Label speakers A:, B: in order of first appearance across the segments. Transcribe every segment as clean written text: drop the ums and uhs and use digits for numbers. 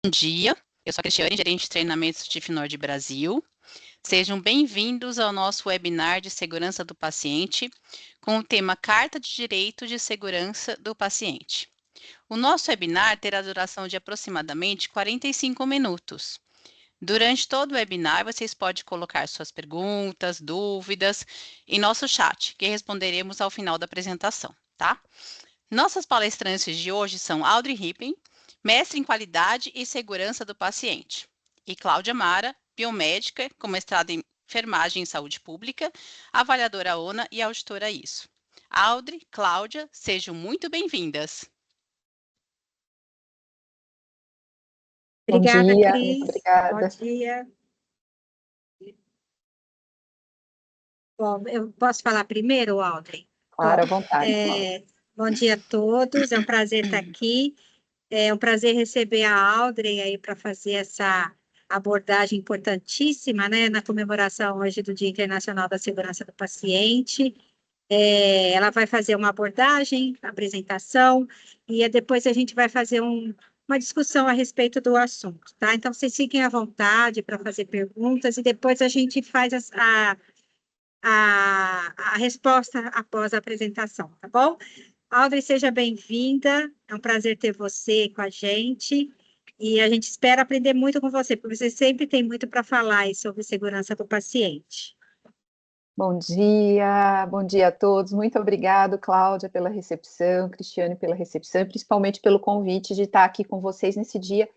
A: Bom dia, eu sou a Cristiane, gerente de treinamentos de Tifnord Brasil. Sejam bem-vindos ao nosso webinar de segurança do paciente, com o tema Carta de Direito de Segurança do Paciente. O nosso webinar terá duração de aproximadamente 45 minutos. Durante todo o webinar, vocês podem colocar suas perguntas, dúvidas em nosso chat, que responderemos ao final da apresentação, tá? Nossas palestrantes de hoje são Audrey Rippen, mestre em qualidade e segurança do paciente, e Cláudia Mara, biomédica, com mestrado em enfermagem e saúde pública, avaliadora ONA e auditora ISO. Audrey, Cláudia, sejam muito bem-vindas.
B: Obrigada,
C: Bom dia,
B: Cris.
C: muito obrigada.
B: Bom dia. Bom, eu posso falar primeiro, Audrey?
C: Claro, à vontade.
B: Bom dia a todos, é um prazer estar aqui. É um prazer receber a Audrey aí para fazer essa abordagem importantíssima, né, na comemoração hoje do Dia Internacional da Segurança do Paciente. Ela vai fazer uma abordagem, apresentação, e depois a gente vai fazer uma discussão a respeito do assunto, tá? Então, vocês fiquem à vontade para fazer perguntas e depois a gente faz a resposta após a apresentação, tá bom? Audrey, seja bem-vinda, é um prazer ter você com a gente, e a gente espera aprender muito com você, porque você sempre tem muito para falar aí sobre segurança do paciente.
C: Bom dia a todos. Muito obrigado, Cláudia, pela recepção, Cristiane pela recepção, e principalmente pelo convite de estar aqui com vocês nesse dia,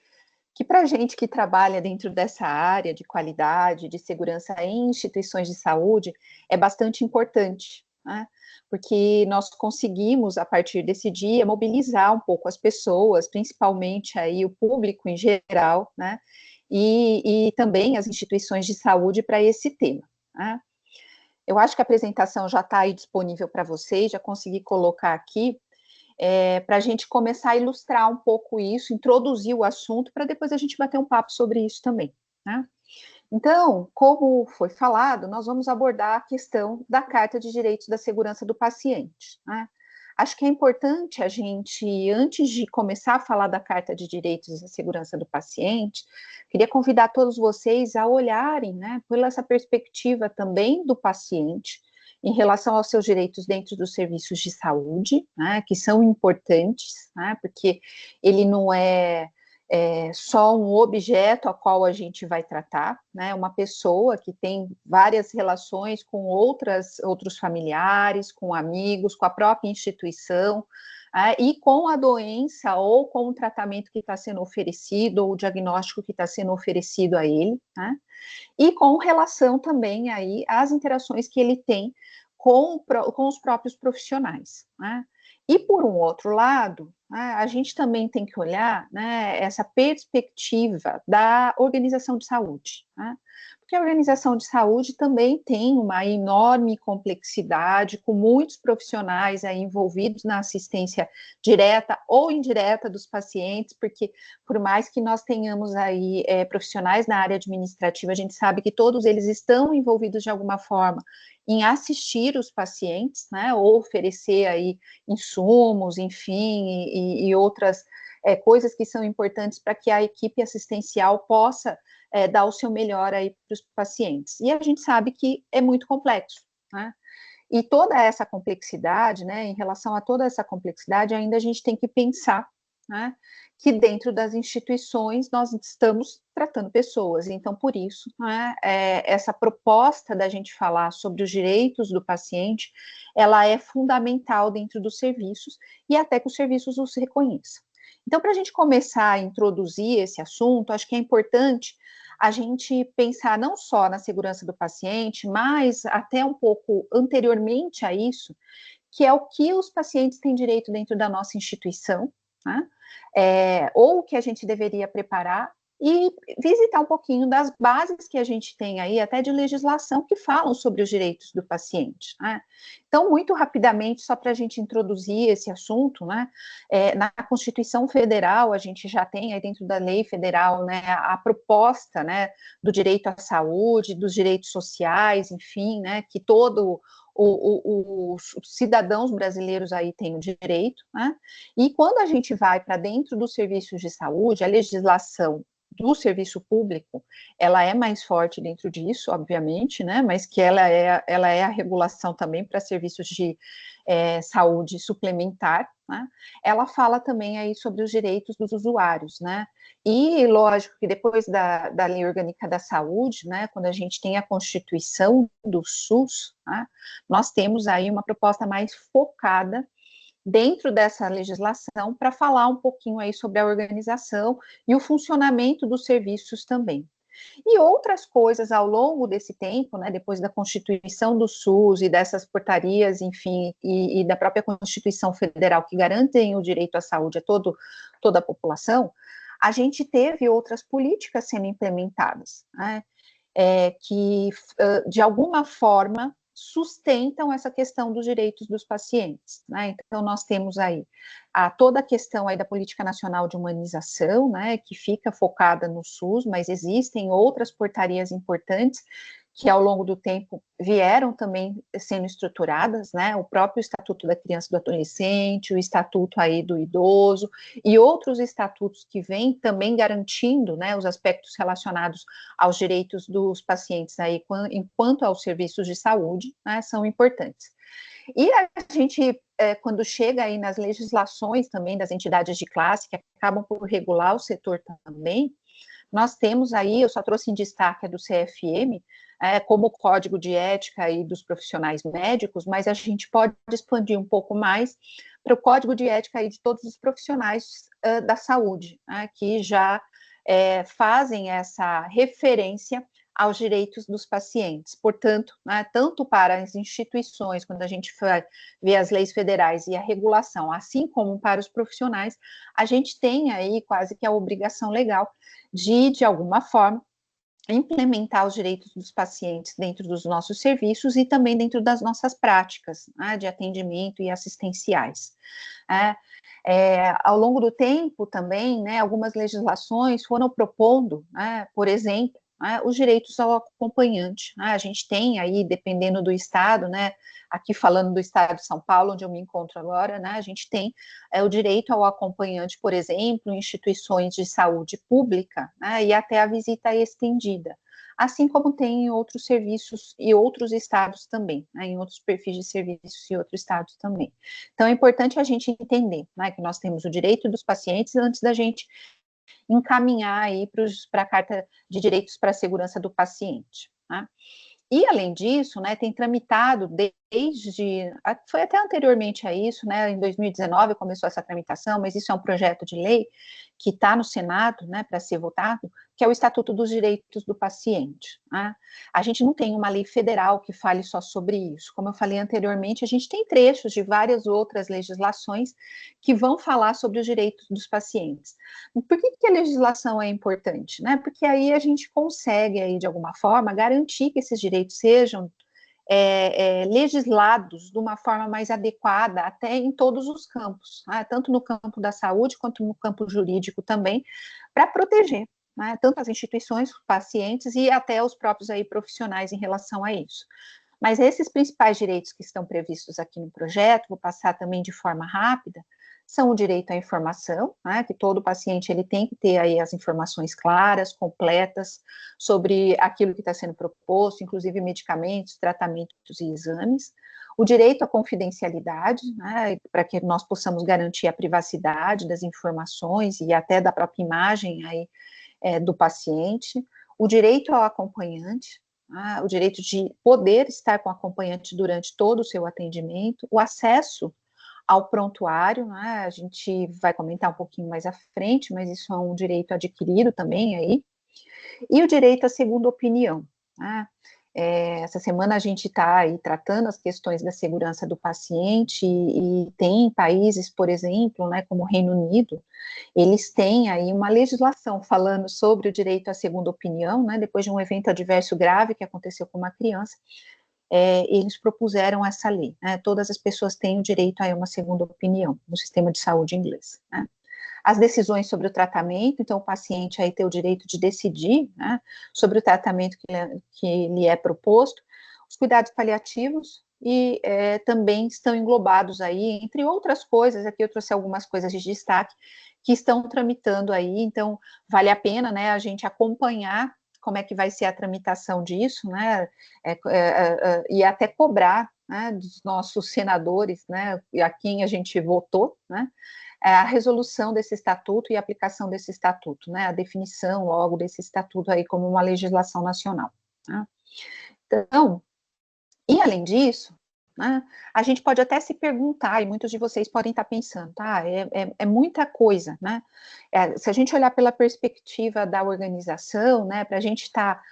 C: que para a gente que trabalha dentro dessa área de qualidade, de segurança em instituições de saúde, é bastante importante, né? Porque nós conseguimos, a partir desse dia, mobilizar um pouco as pessoas, principalmente aí o público em geral, né? E também as instituições de saúde para esse tema, né? Eu acho que a apresentação já está aí disponível para vocês, já consegui colocar aqui, para a gente começar a ilustrar um pouco isso, introduzir o assunto, para depois a gente bater um papo sobre isso também, né? Então, como foi falado, nós vamos abordar a questão da Carta de Direitos da Segurança do Paciente, né? Acho que é importante a gente, antes de começar a falar da Carta de Direitos da Segurança do Paciente, queria convidar todos vocês a olharem, né, por essa perspectiva também do paciente, em relação aos seus direitos dentro dos serviços de saúde, né, que são importantes, né, porque ele não é só um objeto a qual a gente vai tratar, né, uma pessoa que tem várias relações com outros familiares, com amigos, com a própria instituição, e com a doença ou com o tratamento que está sendo oferecido, ou o diagnóstico que está sendo oferecido a ele, né, e com relação também aí às interações que ele tem com os próprios profissionais, né. E, por um outro lado, né, a gente também tem que olhar, né, essa perspectiva da organização de saúde, né, porque a organização de saúde também tem uma enorme complexidade, com muitos profissionais aí envolvidos na assistência direta ou indireta dos pacientes, porque por mais que nós tenhamos aí profissionais na área administrativa, a gente sabe que todos eles estão envolvidos de alguma forma em assistir os pacientes, né, ou oferecer aí insumos, enfim, e outras coisas que são importantes para que a equipe assistencial possa dar o seu melhor aí para os pacientes. E a gente sabe que é muito complexo, né? E toda essa complexidade, né, em relação a toda essa complexidade, ainda a gente tem que pensar, né, que dentro das instituições nós estamos tratando pessoas, então por isso, né, essa proposta da gente falar sobre os direitos do paciente, ela é fundamental dentro dos serviços, e até que os serviços os reconheçam. Então, para a gente começar a introduzir esse assunto, acho que é importante a gente pensar não só na segurança do paciente, mas até um pouco anteriormente a isso, que é o que os pacientes têm direito dentro da nossa instituição, né? Ou o que a gente deveria preparar, e visitar um pouquinho das bases que a gente tem aí, até de legislação, que falam sobre os direitos do paciente, né? Então, muito rapidamente, só para a gente introduzir esse assunto, né, na Constituição Federal, a gente já tem aí dentro da lei federal, né, a proposta, né, do direito à saúde, dos direitos sociais, enfim, né, que todo os cidadãos brasileiros aí têm o direito, né? E quando a gente vai para dentro dos serviços de saúde, a legislação do serviço público, ela é mais forte dentro disso, obviamente, né? Mas que ela é a regulação também para serviços de saúde suplementar, né? Ela fala também aí sobre os direitos dos usuários, né? E lógico que depois da Lei Orgânica da Saúde, né, quando a gente tem a Constituição do SUS, né, nós temos aí uma proposta mais focada dentro dessa legislação para falar um pouquinho aí sobre a organização e o funcionamento dos serviços também. E outras coisas ao longo desse tempo, né, depois da Constituição do SUS e dessas portarias, enfim, e da própria Constituição Federal que garantem o direito à saúde a toda a população, a gente teve outras políticas sendo implementadas, né, que, de alguma forma, sustentam essa questão dos direitos dos pacientes, né? Então, nós temos aí toda a questão aí da Política Nacional de Humanização, né, que fica focada no SUS, mas existem outras portarias importantes que ao longo do tempo vieram também sendo estruturadas, né, o próprio Estatuto da Criança e do Adolescente, o Estatuto aí do Idoso, e outros estatutos que vêm também garantindo, né, os aspectos relacionados aos direitos dos pacientes aí, enquanto aos serviços de saúde, né, são importantes. E a gente, quando chega aí nas legislações também das entidades de classe, que acabam por regular o setor também, nós temos aí, eu só trouxe em destaque a do CFM, como código de ética aí dos profissionais médicos, mas a gente pode expandir um pouco mais para o código de ética aí de todos os profissionais da saúde, né, que já fazem essa referência aos direitos dos pacientes. Portanto, né, tanto para as instituições, quando a gente vê as leis federais e a regulação, assim como para os profissionais, a gente tem aí quase que a obrigação legal de alguma forma, implementar os direitos dos pacientes dentro dos nossos serviços e também dentro das nossas práticas, né, de atendimento e assistenciais. Ao longo do tempo também, né, algumas legislações foram propondo, né, por exemplo, os direitos ao acompanhante. A gente tem aí, dependendo do estado, né, aqui falando do estado de São Paulo, onde eu me encontro agora, né, a gente tem o direito ao acompanhante, por exemplo, em instituições de saúde pública, né, e até a visita estendida, assim como tem em outros serviços e outros estados também, né, em outros perfis de serviços e outros estados também. Então, é importante a gente entender, né, que nós temos o direito dos pacientes antes da gente encaminhar aí para a Carta de Direitos para a Segurança do Paciente, né? E, além disso, né, tem tramitado foi até anteriormente a isso, né, em 2019 começou essa tramitação, mas isso é um projeto de lei que está no Senado, né, para ser votado, que é o Estatuto dos Direitos do Paciente, né? A gente não tem uma lei federal que fale só sobre isso. Como eu falei anteriormente, a gente tem trechos de várias outras legislações que vão falar sobre os direitos dos pacientes. Por que a legislação é importante, né? Porque aí a gente consegue, aí, de alguma forma, garantir que esses direitos sejam legislados de uma forma mais adequada, até em todos os campos, né? Tanto no campo da saúde, quanto no campo jurídico também, para proteger, né, tanto as instituições, os pacientes e até os próprios aí profissionais em relação a isso. Mas esses principais direitos que estão previstos aqui no projeto, vou passar também de forma rápida, são o direito à informação, né, que todo paciente ele tem que ter aí as informações claras, completas, sobre aquilo que está sendo proposto, inclusive medicamentos, tratamentos e exames. O direito à confidencialidade, né, para que nós possamos garantir a privacidade das informações e até da própria imagem aí, do paciente. O direito ao acompanhante, o direito de poder estar com o acompanhante durante todo o seu atendimento, o acesso ao prontuário, né, a gente vai comentar um pouquinho mais à frente, mas isso é um direito adquirido também aí, e o direito à segunda opinião, né. Essa semana a gente está aí tratando as questões da segurança do paciente e tem países, por exemplo, né, como o Reino Unido, eles têm aí uma legislação falando sobre o direito à segunda opinião, né, depois de um evento adverso grave que aconteceu com uma criança, eles propuseram essa lei, né, todas as pessoas têm o direito a uma segunda opinião no sistema de saúde inglês, né. As decisões sobre o tratamento, então o paciente aí tem o direito de decidir, né, sobre o tratamento que lhe é proposto, os cuidados paliativos, e também estão englobados aí, entre outras coisas, aqui eu trouxe algumas coisas de destaque, que estão tramitando aí, então vale a pena, né, a gente acompanhar como é que vai ser a tramitação disso, né, e até cobrar, né, dos nossos senadores, né, a quem a gente votou, né, a resolução desse estatuto e a aplicação desse estatuto, né, a definição logo desse estatuto aí como uma legislação nacional, né. Então, e além disso, né, a gente pode até se perguntar, e muitos de vocês podem estar pensando, tá, é muita coisa, né, se a gente olhar pela perspectiva da organização, né, para a gente estar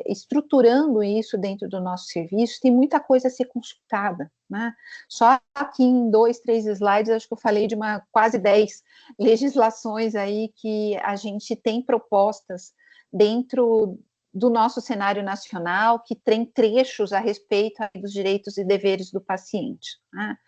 C: estruturando isso dentro do nosso serviço, tem muita coisa a ser consultada, né, só aqui em 2, 3 slides, acho que eu falei de quase 10 legislações aí que a gente tem propostas dentro do nosso cenário nacional, que tem trechos a respeito dos direitos e deveres do paciente, né?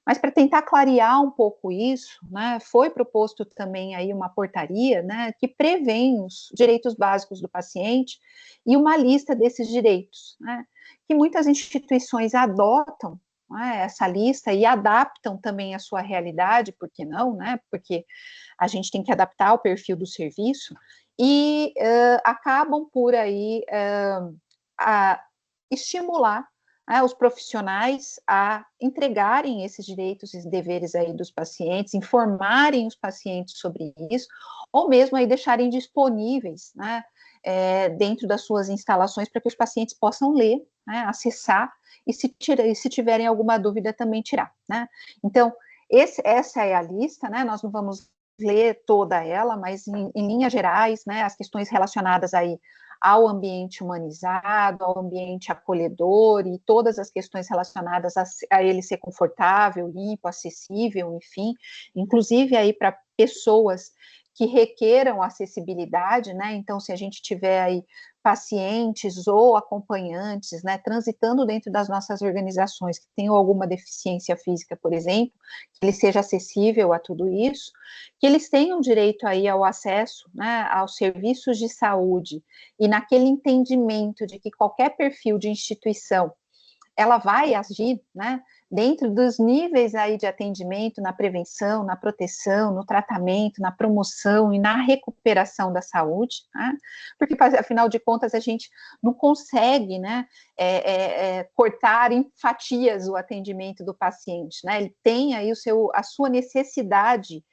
C: Mas para tentar clarear um pouco isso, né, foi proposto também aí uma portaria, né, que prevê os direitos básicos do paciente e uma lista desses direitos, né, que muitas instituições adotam, né, essa lista e adaptam também a sua realidade, por que não, né, porque a gente tem que adaptar o perfil do serviço, e acabam por aí estimular os profissionais a entregarem esses direitos e deveres aí dos pacientes, informarem os pacientes sobre isso, ou mesmo aí deixarem disponíveis, né, dentro das suas instalações para que os pacientes possam ler, né, acessar, e se tiverem alguma dúvida também tirar, né. Então, essa é a lista, né, nós não vamos ler toda ela, mas em linhas gerais, né, as questões relacionadas aí ao ambiente humanizado, ao ambiente acolhedor e todas as questões relacionadas a ele ser confortável, limpo, acessível, enfim, inclusive aí para pessoas que requeram acessibilidade, né, então se a gente tiver aí pacientes ou acompanhantes, né, transitando dentro das nossas organizações que tenham alguma deficiência física, por exemplo, que ele seja acessível a tudo isso, que eles tenham direito aí ao acesso, né, aos serviços de saúde, e naquele entendimento de que qualquer perfil de instituição, ela vai agir, né, dentro dos níveis aí de atendimento, na prevenção, na proteção, no tratamento, na promoção e na recuperação da saúde, né, porque, afinal de contas, a gente não consegue, né, cortar em fatias o atendimento do paciente, né, ele tem aí a sua necessidade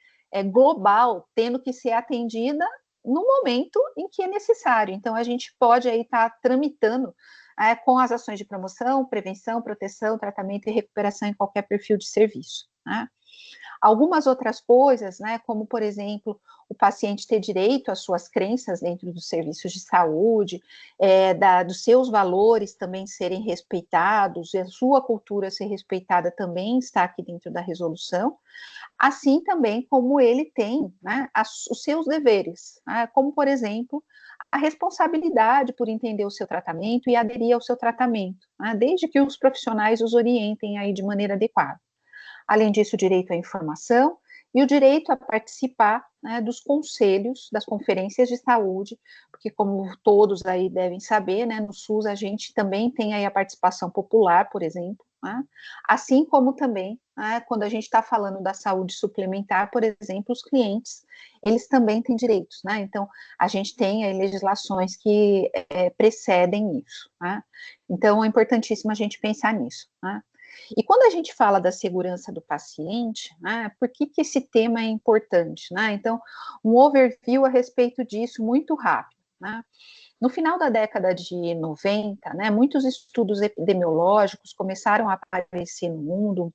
C: global, tendo que ser atendida no momento em que é necessário. Então, a gente pode aí estar tramitando com as ações de promoção, prevenção, proteção, tratamento e recuperação em qualquer perfil de serviço, né? Algumas outras coisas, né, como, por exemplo, o paciente ter direito às suas crenças dentro dos serviços de saúde, dos seus valores também serem respeitados, e a sua cultura ser respeitada também está aqui dentro da resolução, assim também como ele tem, né, os seus deveres, né, como, por exemplo, a responsabilidade por entender o seu tratamento e aderir ao seu tratamento, né, desde que os profissionais os orientem aí de maneira adequada. Além disso, o direito à informação e o direito a participar, né, dos conselhos, das conferências de saúde, porque como todos aí devem saber, né, no SUS a gente também tem aí a participação popular, por exemplo, né, assim como também, né, quando a gente está falando da saúde suplementar, por exemplo, os clientes, eles também têm direitos, né, então a gente tem aí legislações que precedem isso, né, então é importantíssimo a gente pensar nisso, né. E quando a gente fala da segurança do paciente, né, por que esse tema é importante, né? Então, um overview a respeito disso muito rápido, né? No final da década de 90, né, muitos estudos epidemiológicos começaram a aparecer no mundo,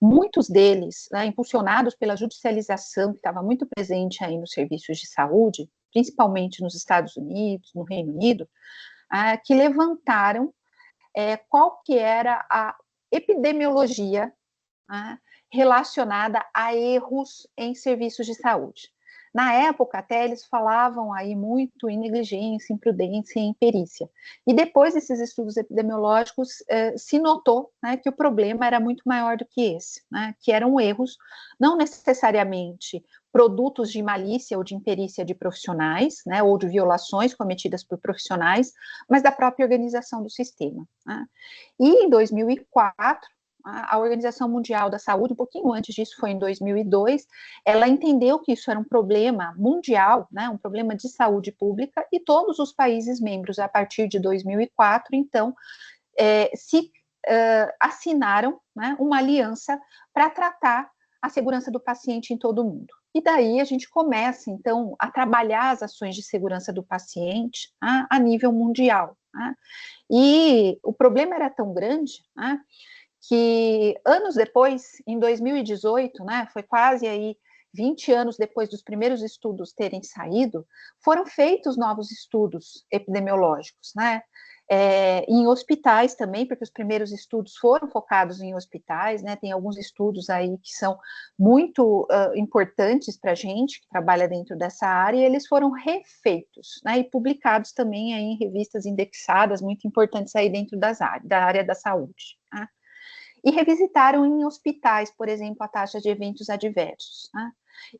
C: muitos deles, né, impulsionados pela judicialização que estava muito presente aí nos serviços de saúde, principalmente nos Estados Unidos, no Reino Unido, que levantaram qual que era a epidemiologia, né, relacionada a erros em serviços de saúde. Na época, até eles falavam aí muito em negligência, imprudência e imperícia. E depois desses estudos epidemiológicos, se notou, né, que o problema era muito maior do que esse, né, que eram erros, não necessariamente produtos de malícia ou de imperícia de profissionais, né, ou de violações cometidas por profissionais, mas da própria organização do sistema, né. E em 2004, a Organização Mundial da Saúde, um pouquinho antes disso, foi em 2002, ela entendeu que isso era um problema mundial, né, um problema de saúde pública, e todos os países membros, a partir de 2004, então, assinaram, né, uma aliança para tratar a segurança do paciente em todo o mundo. E daí a gente começa, então, a trabalhar as ações de segurança do paciente, né, a nível mundial, né. E o problema era tão grande, né, que anos depois, em 2018, né, foi quase aí 20 anos depois dos primeiros estudos terem saído, foram feitos novos estudos epidemiológicos, né, em hospitais também, porque os primeiros estudos foram focados em hospitais, né, tem alguns estudos aí que são muito importantes para a gente, que trabalha dentro dessa área, e eles foram refeitos, né, e publicados também aí em revistas indexadas, muito importantes aí dentro da área da saúde, né. E revisitaram em hospitais, por exemplo, a taxa de eventos adversos, né?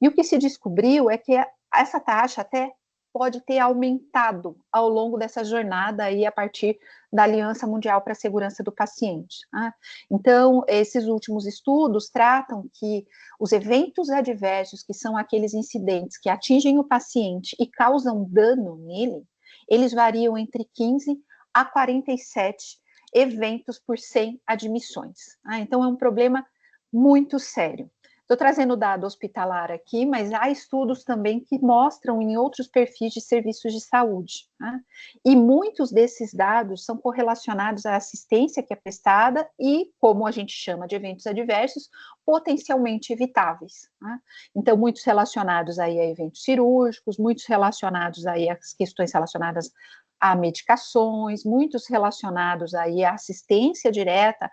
C: E o que se descobriu é que essa taxa até pode ter aumentado ao longo dessa jornada aí a partir da Aliança Mundial para a Segurança do Paciente, né? Então, esses últimos estudos tratam que os eventos adversos, que são aqueles incidentes que atingem o paciente e causam dano nele, eles variam entre 15 a 47 eventos por 100 admissões. Então, é um problema muito sério. Estou trazendo dado hospitalar aqui, mas há estudos também que mostram em outros perfis de serviços de saúde, né? E muitos desses dados são correlacionados à assistência que é prestada e, como a gente chama de eventos adversos, potencialmente evitáveis, né? Então, muitos relacionados aí a eventos cirúrgicos, muitos relacionados aí às questões relacionadas a medicações, muitos relacionados aí à assistência direta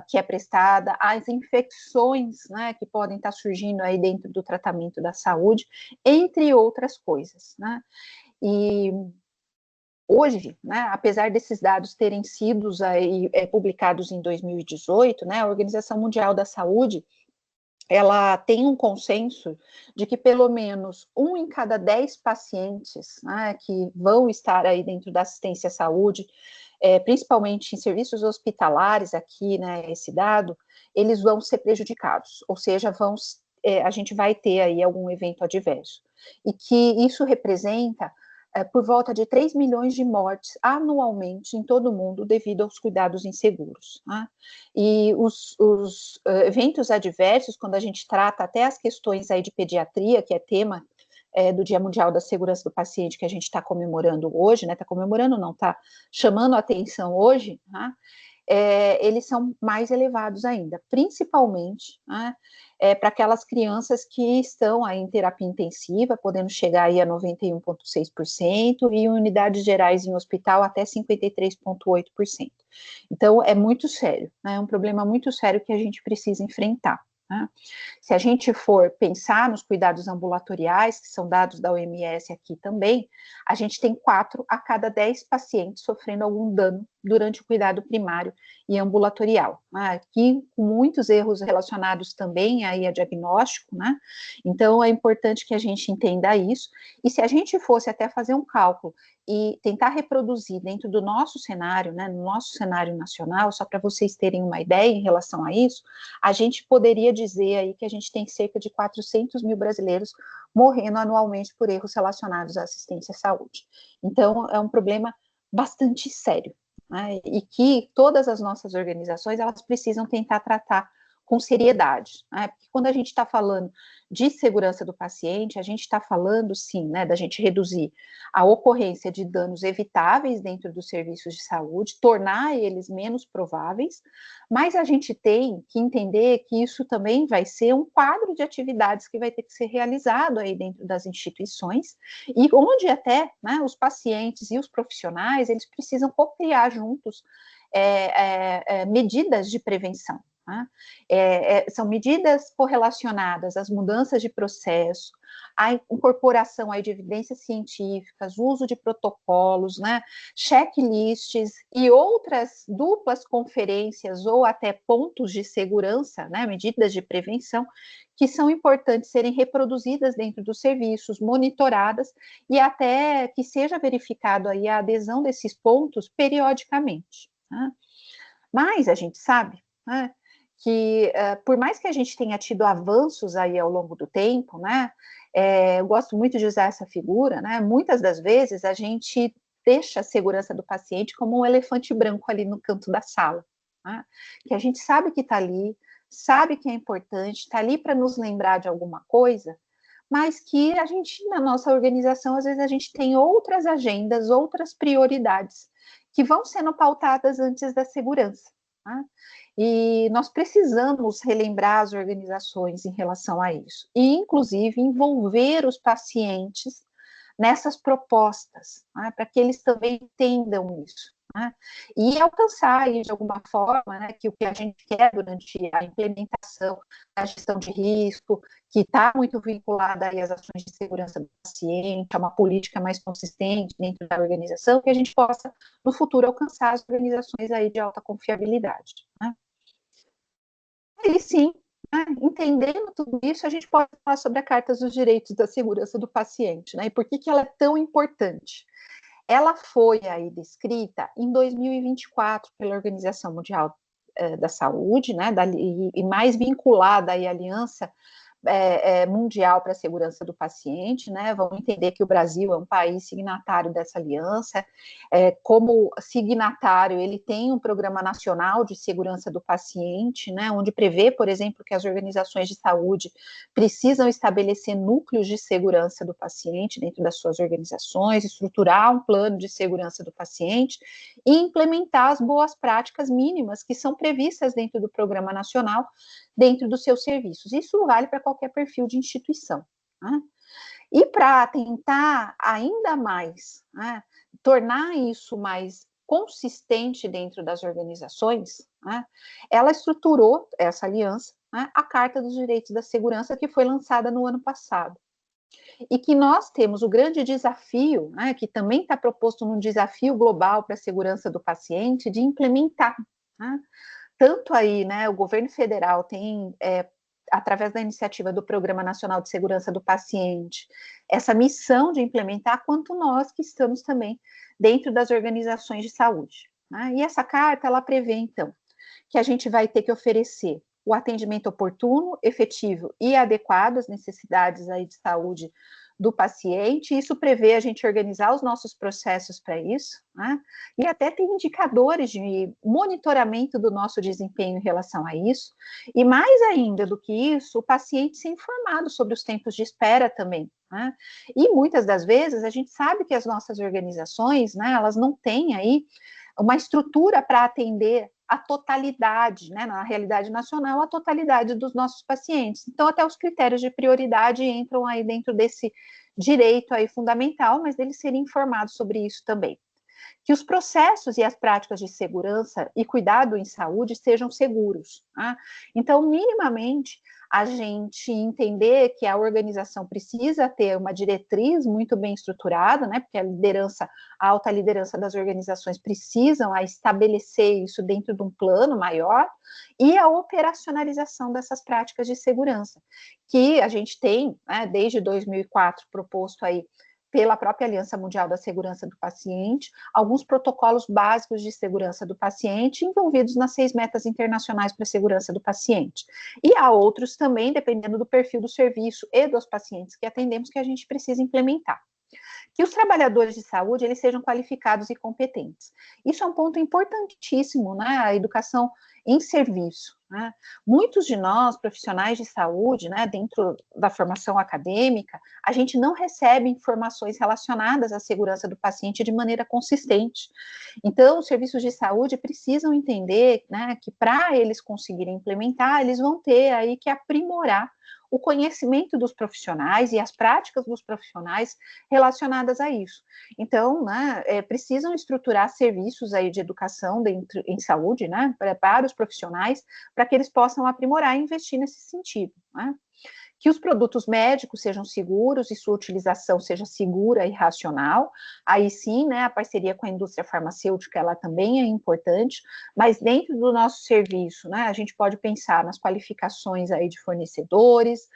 C: que é prestada, às infecções, né, que podem estar surgindo aí dentro do tratamento da saúde, entre outras coisas, né. E hoje, né, apesar desses dados terem sido aí, publicados em 2018, né, a Organização Mundial da Saúde, ela tem um consenso de que pelo menos 1 em cada 10 pacientes, né, que vão estar aí dentro da assistência à saúde, principalmente em serviços hospitalares, aqui, né, esse dado, eles vão ser prejudicados, ou seja, a gente vai ter aí algum evento adverso. E que isso representa por volta de 3 milhões de mortes anualmente em todo o mundo devido aos cuidados inseguros, né? E os eventos adversos, quando a gente trata até as questões aí de pediatria, que é tema do Dia Mundial da Segurança do Paciente, que a gente está comemorando hoje, né? Está comemorando, não, está chamando a atenção hoje, né? Eles são mais elevados ainda, principalmente, né, para aquelas crianças que estão aí em terapia intensiva, podendo chegar aí a 91,6%, e em unidades gerais em hospital até 53,8%. Então, é muito sério, né, é um problema muito sério que a gente precisa enfrentar, né. Se a gente for pensar nos cuidados ambulatoriais, que são dados da OMS aqui também, a gente tem 4 a cada 10 pacientes sofrendo algum dano durante o cuidado primário e ambulatorial, né? Aqui com muitos erros relacionados também aí a diagnóstico, né? Então é importante que a gente entenda isso, e se a gente fosse até fazer um cálculo e tentar reproduzir dentro do nosso cenário, né, no nosso cenário nacional, só para vocês terem uma ideia em relação a isso, a gente poderia dizer aí que a gente tem cerca de 400 mil brasileiros morrendo anualmente por erros relacionados à assistência à saúde. Então, é um problema bastante sério, né, e que todas as nossas organizações, elas precisam tentar tratar com seriedade, né, porque quando a gente está falando de segurança do paciente, a gente está falando, sim, né, da gente reduzir a ocorrência de danos evitáveis dentro dos serviços de saúde, tornar eles menos prováveis, mas a gente tem que entender que isso também vai ser um quadro de atividades que vai ter que ser realizado aí dentro das instituições, e onde até, né, os pacientes e os profissionais, eles precisam co-criar juntos medidas de prevenção, Tá? São medidas correlacionadas às mudanças de processo, à incorporação aí de evidências científicas, uso de protocolos, né, checklists e outras duplas conferências ou até pontos de segurança, né, medidas de prevenção, que são importantes serem reproduzidas dentro dos serviços, monitoradas e até que seja verificado aí a adesão desses pontos periodicamente. Né? Mas a gente sabe, né, que por mais que a gente tenha tido avanços aí ao longo do tempo, né, eu gosto muito de usar essa figura, né, muitas das vezes a gente deixa a segurança do paciente como um elefante branco ali no canto da sala, né, que a gente sabe que está ali, sabe que é importante, está ali para nos lembrar de alguma coisa, mas que a gente, na nossa organização, às vezes a gente tem outras agendas, outras prioridades, que vão sendo pautadas antes da segurança. Tá? E nós precisamos relembrar as organizações em relação a isso, e inclusive envolver os pacientes nessas propostas, né, para que eles também entendam isso. Né, e alcançar aí, de alguma forma, né, que o que a gente quer durante a implementação da gestão de risco, que está muito vinculada aí às ações de segurança do paciente, a uma política mais consistente dentro da organização, que a gente possa, no futuro, alcançar as organizações aí de alta confiabilidade. Né. E sim, né, entendendo tudo isso, a gente pode falar sobre a Carta dos Direitos da Segurança do Paciente, né, e por que ela é tão importante. Ela foi aí descrita em 2024 pela Organização Mundial da Saúde, né, e mais vinculada aí à Aliança Mundial para a Segurança do Paciente, né? Vamos entender que o Brasil é um país signatário dessa aliança. Como signatário, ele tem um Programa Nacional de Segurança do Paciente, né? Onde prevê, por exemplo, que as organizações de saúde precisam estabelecer núcleos de segurança do paciente dentro das suas organizações, estruturar um plano de segurança do paciente e implementar as boas práticas mínimas que são previstas dentro do Programa Nacional, dentro dos seus serviços. Isso vale para qualquer perfil de instituição. Né? E para tentar ainda mais, né, tornar isso mais consistente dentro das organizações, né, ela estruturou essa aliança, né, a Carta dos Direitos da Segurança, que foi lançada no ano passado. E que nós temos o grande desafio, né, que também está proposto num desafio global para a segurança do paciente, de implementar. Né? Tanto aí, né, o governo federal tem, através da iniciativa do Programa Nacional de Segurança do Paciente, essa missão de implementar, quanto nós que estamos também dentro das organizações de saúde. Né? E essa carta, ela prevê, então, que a gente vai ter que oferecer o atendimento oportuno, efetivo e adequado às necessidades aí de saúde do paciente. Isso prevê a gente organizar os nossos processos para isso, né? E até tem indicadores de monitoramento do nosso desempenho em relação a isso. E mais ainda do que isso, o paciente ser informado sobre os tempos de espera também. Né? E muitas das vezes a gente sabe que as nossas organizações, né, elas não têm aí uma estrutura para atender a totalidade, né, na realidade nacional, a totalidade dos nossos pacientes. Então, até os critérios de prioridade entram aí dentro desse direito aí fundamental, mas deles serem informados sobre isso também. Que os processos e as práticas de segurança e cuidado em saúde sejam seguros. Tá? Então, minimamente, a gente entender que a organização precisa ter uma diretriz muito bem estruturada, né? Porque a alta liderança das organizações precisam estabelecer isso dentro de um plano maior, e a operacionalização dessas práticas de segurança, que a gente tem, né, desde 2004, proposto aí pela própria Aliança Mundial da Segurança do Paciente, alguns protocolos básicos de segurança do paciente envolvidos nas 6 metas internacionais para a segurança do paciente. E há outros também, dependendo do perfil do serviço e dos pacientes que atendemos, que a gente precisa implementar. Que os trabalhadores de saúde, eles sejam qualificados e competentes. Isso é um ponto importantíssimo, né? A educação em serviço. Né? Muitos de nós, profissionais de saúde, né, dentro da formação acadêmica, a gente não recebe informações relacionadas à segurança do paciente de maneira consistente. Então, os serviços de saúde precisam entender, né, que para eles conseguirem implementar, eles vão ter aí que aprimorar o conhecimento dos profissionais e as práticas dos profissionais relacionadas a isso. Então, né, precisam estruturar serviços aí de educação em saúde, né, para os profissionais, para que eles possam aprimorar e investir nesse sentido, né? Que os produtos médicos sejam seguros e sua utilização seja segura e racional. Aí sim, né, a parceria com a indústria farmacêutica, ela também é importante, mas dentro do nosso serviço, né, a gente pode pensar nas qualificações aí de fornecedores,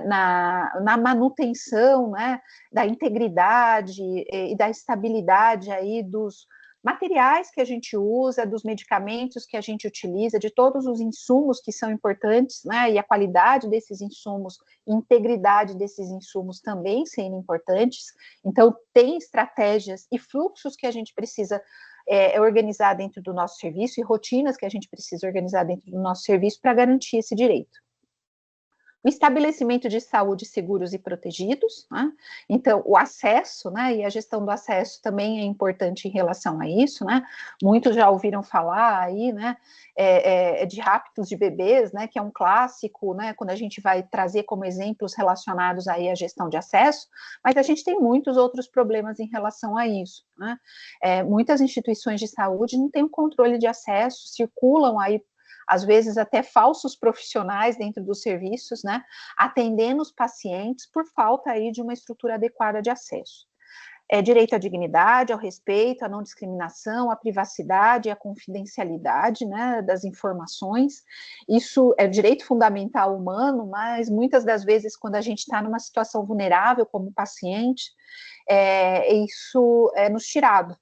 C: na manutenção, né, da integridade e da estabilidade aí dos materiais que a gente usa, dos medicamentos que a gente utiliza, de todos os insumos que são importantes, né, e a qualidade desses insumos, integridade desses insumos também sendo importantes. Então, tem estratégias e fluxos que a gente precisa organizar dentro do nosso serviço e rotinas que a gente precisa organizar dentro do nosso serviço para garantir esse direito. O estabelecimento de saúde seguros e protegidos, né? Então, o acesso, né, e a gestão do acesso também é importante em relação a isso, né? Muitos já ouviram falar aí, né, de raptos de bebês, né, que é um clássico, né, quando a gente vai trazer como exemplos relacionados aí à gestão de acesso, mas a gente tem muitos outros problemas em relação a isso, né? Muitas instituições de saúde não têm o controle de acesso, circulam aí às vezes até falsos profissionais dentro dos serviços, né, atendendo os pacientes por falta aí de uma estrutura adequada de acesso. Direito à dignidade, ao respeito, à não discriminação, à privacidade, à confidencialidade, né, das informações. Isso é direito fundamental humano, mas muitas das vezes quando a gente está numa situação vulnerável como paciente, isso é nos tirado.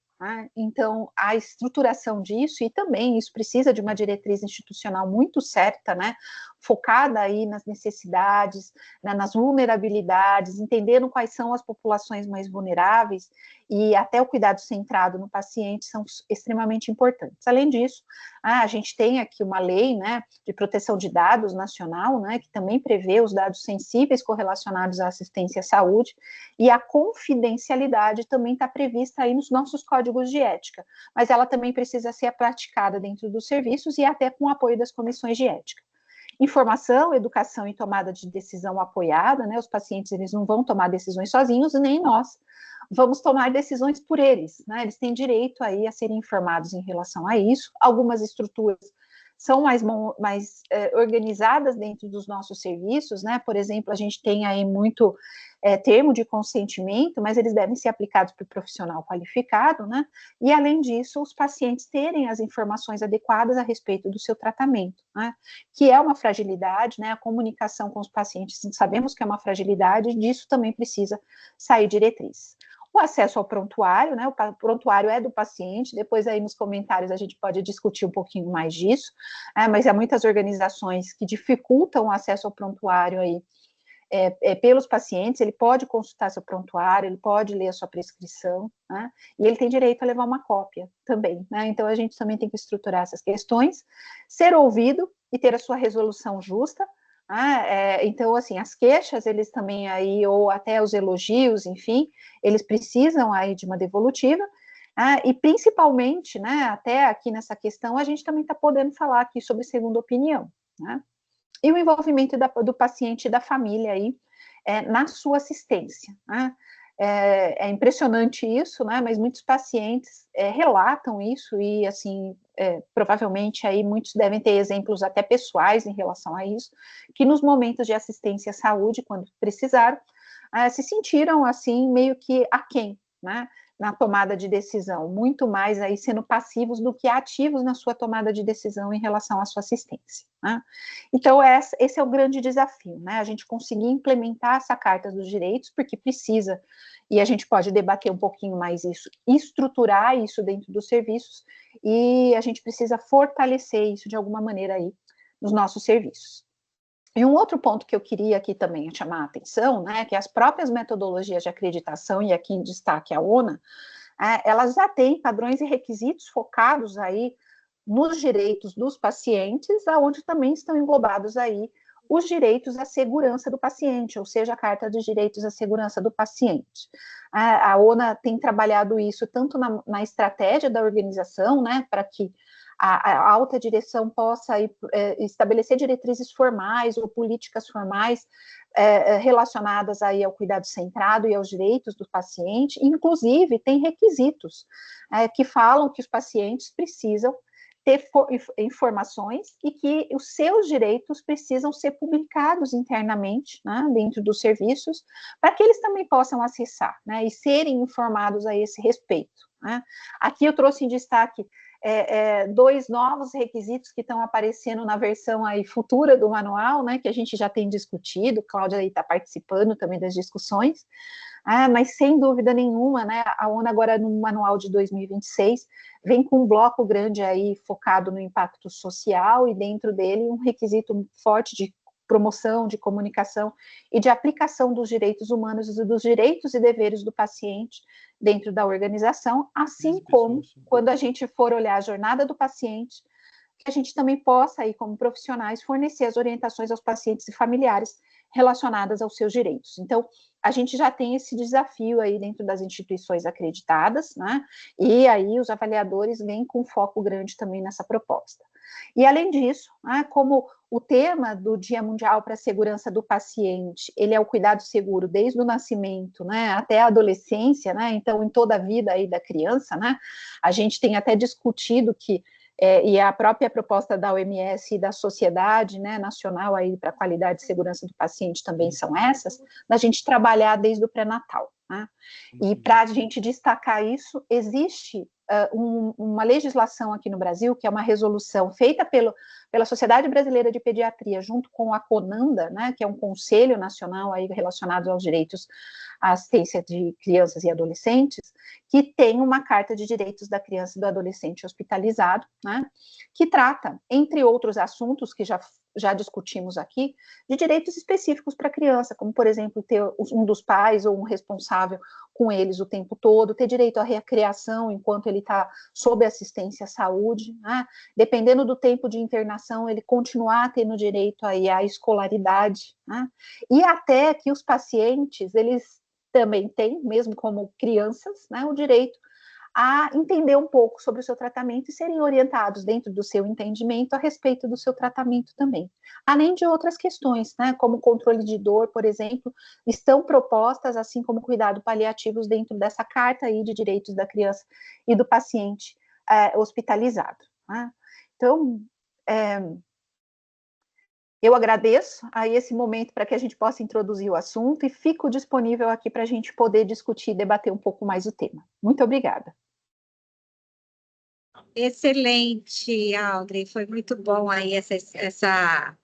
C: Então, a estruturação disso, e também isso precisa de uma diretriz institucional muito certa, né, focada aí nas necessidades, né, nas vulnerabilidades, entendendo quais são as populações mais vulneráveis, e até o cuidado centrado no paciente são extremamente importantes. Além disso, a gente tem aqui uma lei, né, de proteção de dados nacional, né, que também prevê os dados sensíveis correlacionados à assistência à saúde, e a confidencialidade também está prevista aí nos nossos códigos de ética, mas ela também precisa ser praticada dentro dos serviços e até com o apoio das comissões de ética. Informação, educação e tomada de decisão apoiada, né? Os pacientes, eles não vão tomar decisões sozinhos, nem nós vamos tomar decisões por eles, né? Eles têm direito aí a serem informados em relação a isso. Algumas estruturas são mais organizadas dentro dos nossos serviços, né? Por exemplo, a gente tem aí muito termo de consentimento, mas eles devem ser aplicados por profissional qualificado, né? E, além disso, os pacientes terem as informações adequadas a respeito do seu tratamento, né? Que é uma fragilidade, né? A comunicação com os pacientes, sabemos que é uma fragilidade, e disso também precisa sair diretriz. O acesso ao prontuário, né? O prontuário é do paciente, depois aí nos comentários a gente pode discutir um pouquinho mais disso, mas há muitas organizações que dificultam o acesso ao prontuário aí pelos pacientes. Ele pode consultar seu prontuário, ele pode ler a sua prescrição, né? E ele tem direito a levar uma cópia também, né? Então a gente também tem que estruturar essas questões, ser ouvido e ter a sua resolução justa. Então, assim, as queixas, eles também aí, ou até os elogios, enfim, eles precisam aí de uma devolutiva, e principalmente, né, até aqui nessa questão, a gente também está podendo falar aqui sobre segunda opinião, né? E o envolvimento do paciente e da família aí na sua assistência, né? É impressionante isso, né? Mas muitos pacientes relatam isso e, assim, provavelmente aí muitos devem ter exemplos até pessoais em relação a isso, que nos momentos de assistência à saúde, quando precisaram, se sentiram, assim, meio que aquém, né? Na tomada de decisão, muito mais aí sendo passivos do que ativos na sua tomada de decisão em relação à sua assistência, né? Então, esse é o grande desafio, né? A gente conseguir implementar essa Carta dos Direitos, porque precisa, e a gente pode debater um pouquinho mais isso, estruturar isso dentro dos serviços, e a gente precisa fortalecer isso de alguma maneira aí nos nossos serviços. E um outro ponto que eu queria aqui também chamar a atenção, né, que as próprias metodologias de acreditação, e aqui em destaque a ONA, elas já têm padrões e requisitos focados aí nos direitos dos pacientes, aonde também estão englobados aí os direitos à segurança do paciente, ou seja, a Carta dos Direitos à Segurança do Paciente. A ONA tem trabalhado isso tanto na estratégia da organização, né, para que a alta direção possa estabelecer diretrizes formais ou políticas formais relacionadas aí ao cuidado centrado e aos direitos do paciente. Inclusive, tem requisitos que falam que os pacientes precisam ter informações e que os seus direitos precisam ser publicados internamente, né, dentro dos serviços, para que eles também possam acessar, né, e serem informados a esse respeito, né. Aqui eu trouxe em destaque dois novos requisitos que estão aparecendo na versão aí futura do manual, né, que a gente já tem discutido, Cláudia está participando também das discussões, mas sem dúvida nenhuma, né, a ONU agora no manual de 2026 vem com um bloco grande aí focado no impacto social e dentro dele um requisito forte de promoção, de comunicação e de aplicação dos direitos humanos e dos direitos e deveres do paciente dentro da organização, assim como quando a gente for olhar a jornada do paciente, que a gente também possa aí como profissionais fornecer as orientações aos pacientes e familiares relacionadas aos seus direitos. Então, a gente já tem esse desafio aí dentro das instituições acreditadas, né? E aí os avaliadores vêm com foco grande também nessa proposta. E além disso, né, como o tema do Dia Mundial para a Segurança do Paciente, ele é o cuidado seguro desde o nascimento, né, até a adolescência, né, então em toda a vida aí da criança, né, a gente tem até discutido que e a própria proposta da OMS e da Sociedade, né, Nacional aí para a Qualidade e Segurança do Paciente também são essas, da gente trabalhar desde o pré-natal, né? E para a gente destacar isso, existe uma legislação aqui no Brasil, que é uma resolução feita pela Sociedade Brasileira de Pediatria, junto com a CONANDA, né, que é um conselho nacional aí relacionado aos direitos à assistência de crianças e adolescentes, que tem uma Carta de Direitos da Criança e do Adolescente Hospitalizado, né, que trata, entre outros assuntos que já discutimos aqui, de direitos específicos para a criança, como, por exemplo, ter um dos pais ou um responsável com eles o tempo todo, ter direito à recreação enquanto ele está sob assistência à saúde, né? Dependendo do tempo de internação, ele continuar tendo direito aí à escolaridade, né? E até que os pacientes, eles também têm, mesmo como crianças, né, o direito a entender um pouco sobre o seu tratamento e serem orientados dentro do seu entendimento a respeito do seu tratamento também. Além de outras questões, né, como controle de dor, por exemplo, estão propostas, assim como cuidado paliativos dentro dessa carta aí de direitos da criança e do paciente hospitalizado, né? Então, eu agradeço aí esse momento para que a gente possa introduzir o assunto e fico disponível aqui para a gente poder discutir e debater um pouco mais o tema. Muito obrigada.
B: Excelente, Audrey, foi muito bom aí essa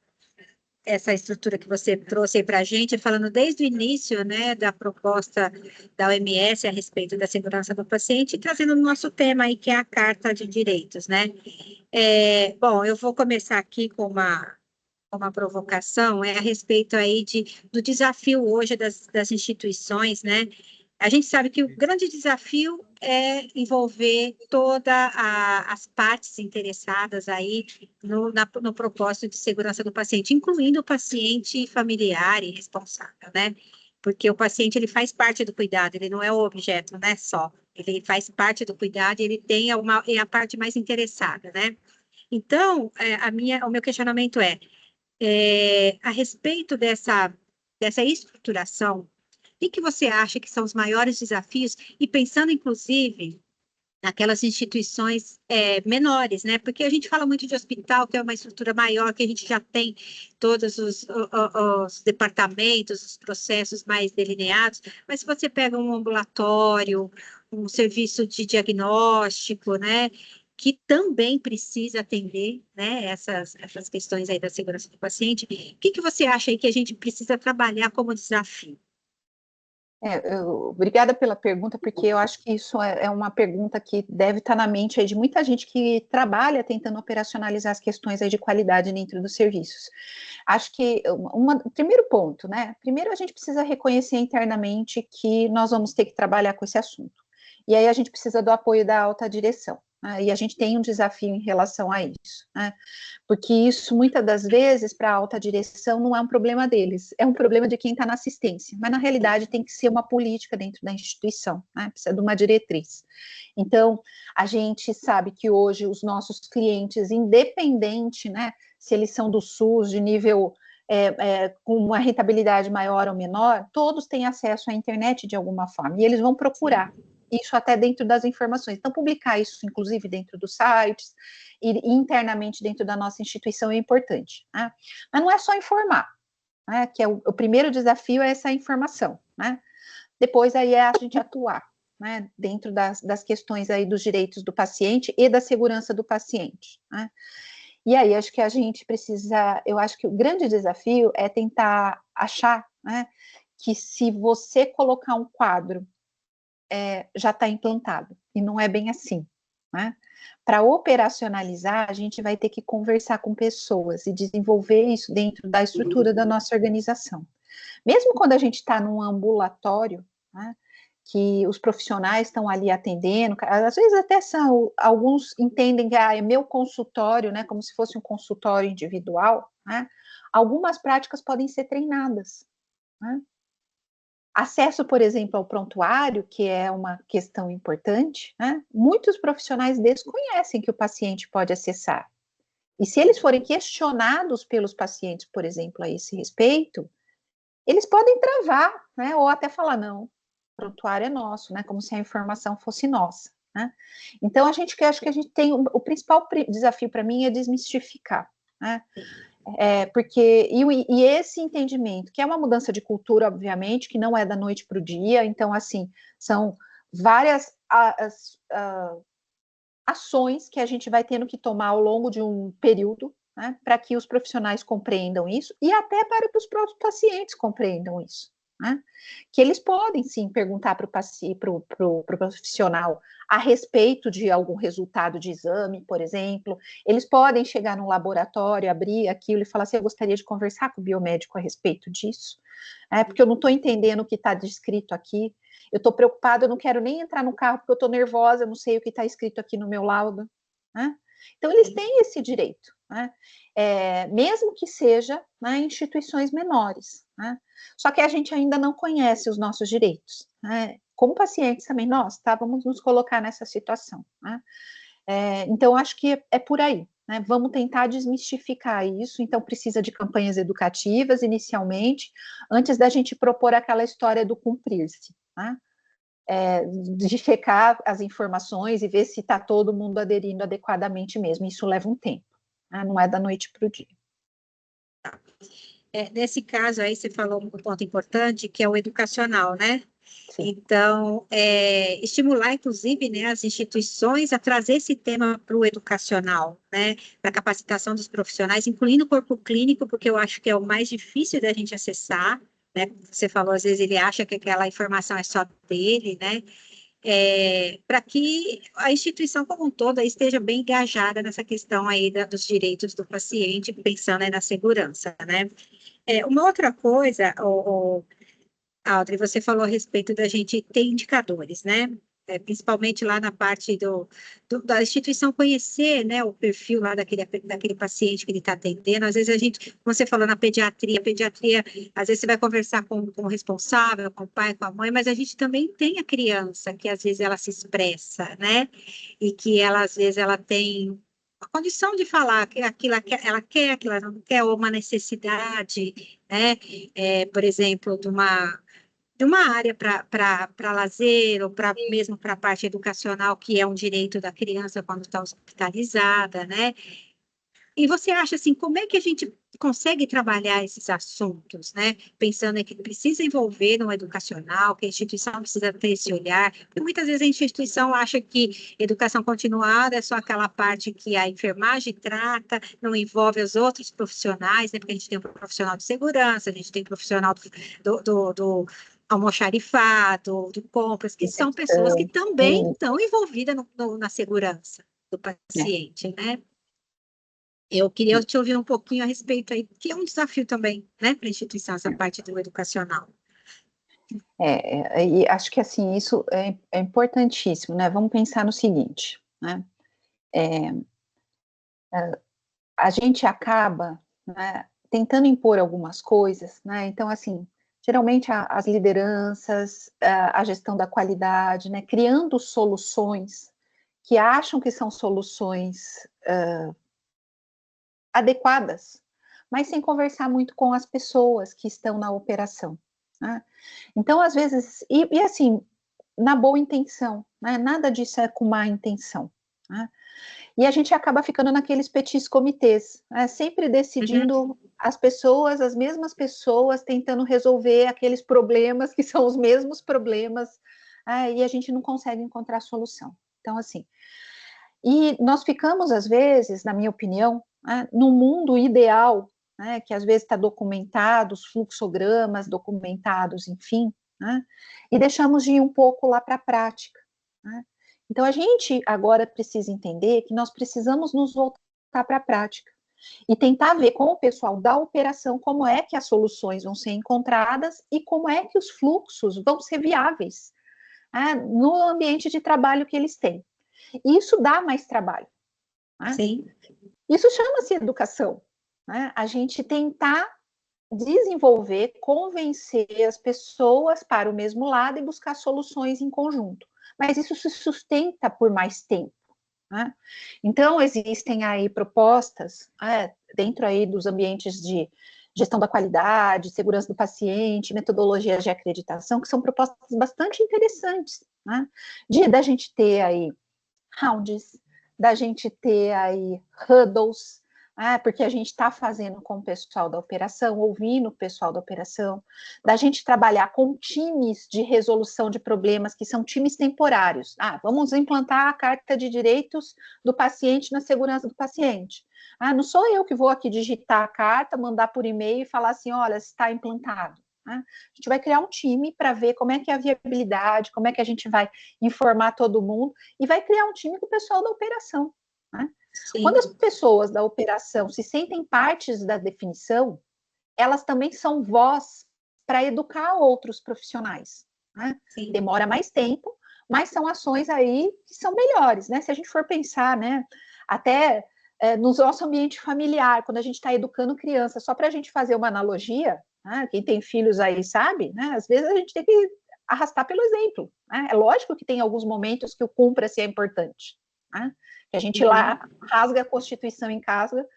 B: estrutura que você trouxe aí para a gente, falando desde o início, né, da proposta da OMS a respeito da segurança do paciente, e trazendo o nosso tema aí, que é a Carta de Direitos, né? Bom, eu vou começar aqui com uma provocação, a respeito aí do desafio hoje das instituições, né? A gente sabe que o grande desafio é envolver todas as partes interessadas aí no propósito de segurança do paciente, incluindo o paciente familiar e responsável, né? Porque o paciente, ele faz parte do cuidado, ele não é o objeto, né, só. Ele faz parte do cuidado e ele é a parte mais interessada, né? Então, o meu questionamento a respeito dessa estruturação, o que você acha que são os maiores desafios? E pensando, inclusive, naquelas instituições menores, né? Porque a gente fala muito de hospital, que é uma estrutura maior, que a gente já tem todos os departamentos, os processos mais delineados, mas se você pega um ambulatório, um serviço de diagnóstico, né? Que também precisa atender, né, essas questões aí da segurança do paciente, o que você acha aí que a gente precisa trabalhar como desafio?
C: Obrigada pela pergunta, porque eu acho que isso é uma pergunta que deve estar na mente aí de muita gente que trabalha tentando operacionalizar as questões aí de qualidade dentro dos serviços. Acho que primeiro ponto, né? Primeiro a gente precisa reconhecer internamente que nós vamos ter que trabalhar com esse assunto. E aí a gente precisa do apoio da alta direção, E a gente tem um desafio em relação a isso, né? Porque isso, muitas das vezes, para a alta direção, não é um problema deles, é um problema de quem está na assistência, mas na realidade tem que ser uma política dentro da instituição, né? Precisa de uma diretriz. Então, a gente sabe que hoje os nossos clientes, independente, né, se eles são do SUS, de nível com uma rentabilidade maior ou menor, todos têm acesso à internet de alguma forma, e eles vão procurar isso até dentro das informações. Então, publicar isso, inclusive, dentro dos sites e internamente dentro da nossa instituição é importante, né? Mas não é só informar, né? Que é o primeiro desafio é essa informação, né? Depois aí é a gente atuar, né? Dentro das questões aí dos direitos do paciente e da segurança do paciente, né? E aí acho que a gente precisa, eu acho que o grande desafio é tentar achar, né, que se você colocar um quadro já está implantado, e não é bem assim, né? Para operacionalizar, a gente vai ter que conversar com pessoas e desenvolver isso dentro da estrutura da nossa organização. Mesmo quando a gente está num ambulatório, né, que os profissionais estão ali atendendo, às vezes até alguns entendem que é meu consultório, né, como se fosse um consultório individual, né? Algumas práticas podem ser treinadas, né? Acesso, por exemplo, ao prontuário, que é uma questão importante, né? Muitos profissionais desconhecem que o paciente pode acessar. E se eles forem questionados pelos pacientes, por exemplo, a esse respeito, eles podem travar, né? Ou até falar, não, o prontuário é nosso, né? Como se a informação fosse nossa, né? Então, acho que a gente tem o principal desafio para mim é desmistificar, né? Porque e esse entendimento, que é uma mudança de cultura, obviamente, que não é da noite para o dia, então, assim, são várias ações que a gente vai tendo que tomar ao longo de um período, né, para que os profissionais compreendam isso, e até para que os próprios pacientes compreendam isso, né? Que eles podem, sim, perguntar para o profissional a respeito de algum resultado de exame, por exemplo. Eles podem chegar no laboratório, abrir aquilo e falar assim, eu gostaria de conversar com o biomédico a respeito disso, porque eu não estou entendendo o que está descrito aqui, eu estou preocupada, eu não quero nem entrar no carro porque eu estou nervosa, eu não sei o que está escrito aqui no meu laudo, né? Então, eles têm esse direito, né? Mesmo que seja, né, em instituições menores, né? Só que a gente ainda não conhece os nossos direitos, né? Como pacientes também, nós vamos nos colocar nessa situação, né? Então, acho que é por aí, né? Vamos tentar desmistificar isso, então precisa de campanhas educativas, inicialmente, antes da gente propor aquela história do cumprir-se, né? De checar as informações e ver se está todo mundo aderindo adequadamente mesmo. Isso leva um tempo, né? Não é da noite para o dia.
B: Nesse caso aí, você falou um ponto importante, que é o educacional, né?
C: Sim.
B: Então, estimular, inclusive, né, as instituições a trazer esse tema para o educacional, né? Para a capacitação dos profissionais, incluindo o corpo clínico, porque eu acho que é o mais difícil da gente acessar, né? Como você falou, às vezes ele acha que aquela informação é só dele, né? Para que a instituição como um todo esteja bem engajada nessa questão aí dos direitos do paciente, pensando aí na segurança, né? Uma outra coisa, Audrey, você falou a respeito da gente ter indicadores, né? Principalmente lá na parte da instituição conhecer, né, o perfil lá daquele paciente que ele está atendendo. Às vezes a gente, como você falou na pediatria, às vezes você vai conversar com o responsável, com o pai, com a mãe, mas a gente também tem a criança, que às vezes ela se expressa, né? E que ela, às vezes, ela tem a condição de falar que aquilo ela quer, aquilo ela não quer, ou uma necessidade, né? Por exemplo, de uma área para lazer, ou mesmo para a parte educacional, que é um direito da criança quando está hospitalizada, né? E você acha assim, como é que a gente consegue trabalhar esses assuntos, né? Pensando em que precisa envolver no educacional, que a instituição precisa ter esse olhar, porque muitas vezes a instituição acha que educação continuada é só aquela parte que a enfermagem trata, não envolve os outros profissionais, né? Porque a gente tem um profissional de segurança, a gente tem um profissional do almoxarifado, do compras, que são pessoas que também estão envolvidas na segurança do paciente, né? Eu queria te ouvir um pouquinho a respeito aí, que é um desafio também, né, para a instituição, essa parte do educacional.
C: E acho que assim, isso é importantíssimo, né? Vamos pensar no seguinte, né? a gente acaba, né, tentando impor algumas coisas, né? Então, assim, geralmente as lideranças, a gestão da qualidade, né, criando soluções que acham que são soluções adequadas, mas sem conversar muito com as pessoas que estão na operação, né? Então, às vezes, e assim, na boa intenção, né? Nada disso é com má intenção, né? E a gente acaba ficando naqueles petits comitês, né? Sempre decidindo as pessoas, as mesmas pessoas, tentando resolver aqueles problemas que são os mesmos problemas, e a gente não consegue encontrar solução. Então, assim, e nós ficamos, às vezes, na minha opinião, né, no mundo ideal, né, que às vezes está documentado, os fluxogramas documentados, enfim, né, e deixamos de ir um pouco lá para a prática, né. Então, a gente agora precisa entender que nós precisamos nos voltar para a prática e tentar ver com o pessoal da operação como é que as soluções vão ser encontradas e como é que os fluxos vão ser viáveis, né, no ambiente de trabalho que eles têm. E isso dá mais trabalho, né?
B: Sim.
C: Isso chama-se educação, né? A gente tentar desenvolver, convencer as pessoas para o mesmo lado e buscar soluções em conjunto. Mas isso se sustenta por mais tempo, né? Então, existem aí propostas, dentro aí dos ambientes de gestão da qualidade, segurança do paciente, metodologias de acreditação, que são propostas bastante interessantes, né? Da gente ter aí rounds, da gente ter aí huddles, porque a gente está fazendo com o pessoal da operação, ouvindo o pessoal da operação, da gente trabalhar com times de resolução de problemas, que são times temporários. Vamos implantar a carta de direitos do paciente na segurança do paciente. Não sou eu que vou aqui digitar a carta, mandar por e-mail e falar assim, olha, está implantado. A gente vai criar um time para ver como é que é a viabilidade, como é que a gente vai informar todo mundo, e vai criar um time com o pessoal da operação, né? Quando as pessoas da operação se sentem partes da definição, elas também são voz para educar outros profissionais, né? Demora mais tempo, mas são ações aí que são melhores, né? Se a gente for pensar, né, até no nosso ambiente familiar, quando a gente está educando criança, só para a gente fazer uma analogia, quem tem filhos aí sabe, né? Às vezes a gente tem que arrastar pelo exemplo, né? É lógico que tem alguns momentos que o cumpra-se é importante, né? Que a gente lá rasga a Constituição em casa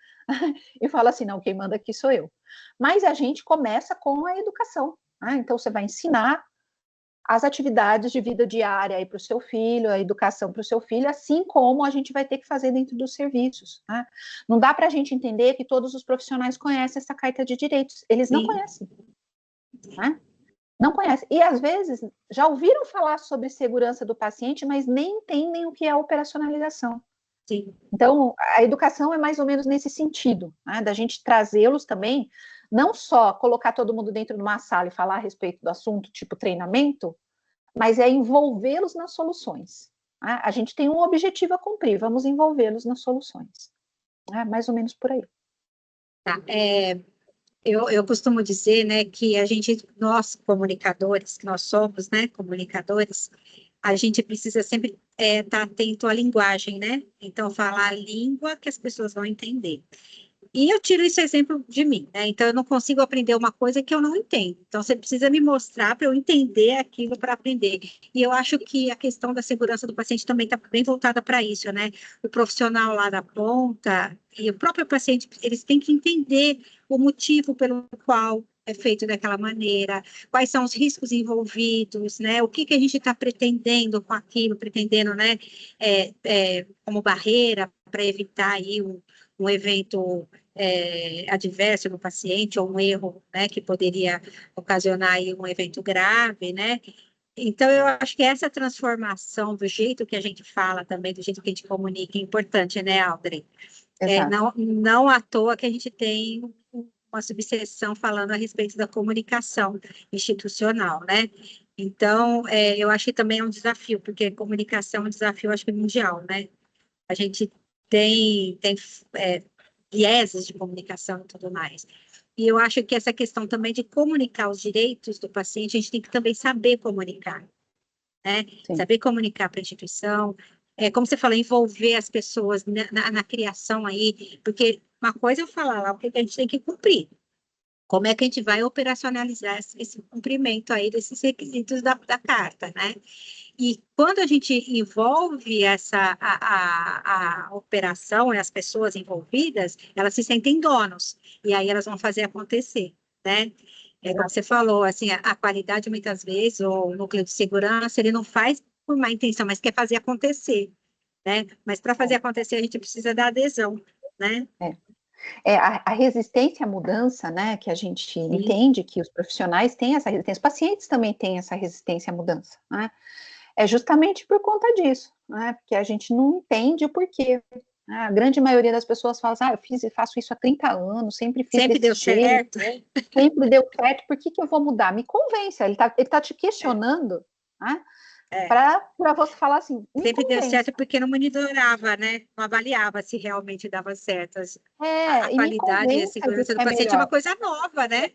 C: e fala assim, não, quem manda aqui sou eu. Mas a gente começa com a educação, né? Então você vai ensinar as atividades de vida diária para o seu filho, a educação para o seu filho, assim como a gente vai ter que fazer dentro dos serviços, né? Não dá para a gente entender que todos os profissionais conhecem essa carta de direitos, eles não conhecem, né? Não conhecem, e às vezes já ouviram falar sobre segurança do paciente, mas nem entendem o que é operacionalização.
B: Sim.
C: Então, a educação é mais ou menos nesse sentido, né? Da gente trazê-los também, não só colocar todo mundo dentro de uma sala e falar a respeito do assunto, tipo treinamento, mas é envolvê-los nas soluções, né? A gente tem um objetivo a cumprir, vamos envolvê-los nas soluções. Mais ou menos por aí.
B: Tá. Eu costumo dizer, né, que nós comunicadores, que nós somos, né, comunicadores, a gente precisa sempre estar atento à linguagem, né? Então, falar a língua que as pessoas vão entender. E eu tiro esse exemplo de mim, né? Então, eu não consigo aprender uma coisa que eu não entendo. Então, você precisa me mostrar para eu entender aquilo para aprender. E eu acho que a questão da segurança do paciente também está bem voltada para isso, né? O profissional lá da ponta e o próprio paciente, eles têm que entender o motivo pelo qual é feito daquela maneira, quais são os riscos envolvidos, né? O que a gente está pretendendo com aquilo, pretendendo, né? Como barreira para evitar aí um evento adverso no paciente, ou um erro, né, que poderia ocasionar aí um evento grave, né? Então, eu acho que essa transformação do jeito que a gente fala também, do jeito que a gente comunica, é importante, né, Audrey? Não à toa que a gente tem uma subseção falando a respeito da comunicação institucional, né? Então, eu acho que também é um desafio, porque comunicação é um desafio, acho que mundial, né? A gente tem vieses de comunicação e tudo mais. E eu acho que essa questão também de comunicar os direitos do paciente, a gente tem que também saber comunicar, né?
C: Sim.
B: Saber comunicar para a instituição, como você falou, envolver as pessoas na criação aí, porque uma coisa é eu falar lá o que a gente tem que cumprir. Como é que a gente vai operacionalizar esse cumprimento aí desses requisitos da carta, né? E quando a gente envolve a operação e as pessoas envolvidas, elas se sentem donos, e aí elas vão fazer acontecer, né? Como você falou, assim, a qualidade muitas vezes, ou o núcleo de segurança, ele não faz por má intenção, mas quer fazer acontecer, né? Mas para fazer acontecer, a gente precisa da adesão, né?
C: A resistência à mudança, né, que a gente
B: Sim.
C: entende que os profissionais têm essa resistência, os pacientes também têm essa resistência à mudança, né? É justamente por conta disso, né? Porque a gente não entende o porquê. Né? A grande maioria das pessoas fala assim, eu fiz e faço isso há 30 anos, sempre fiz
B: Sempre deu
C: desse jeito,
B: certo.
C: sempre deu certo, por que eu vou mudar? Me convença, ele tá te questionando, né? Para você falar assim, me
B: Sempre deu
C: convença.
B: certo porque não monitorava, né? Não avaliava se realmente dava certo. A
C: E me
B: qualidade e a
C: convença de
B: segurança
C: que
B: do
C: é
B: paciente é uma
C: melhor.
B: coisa nova, né?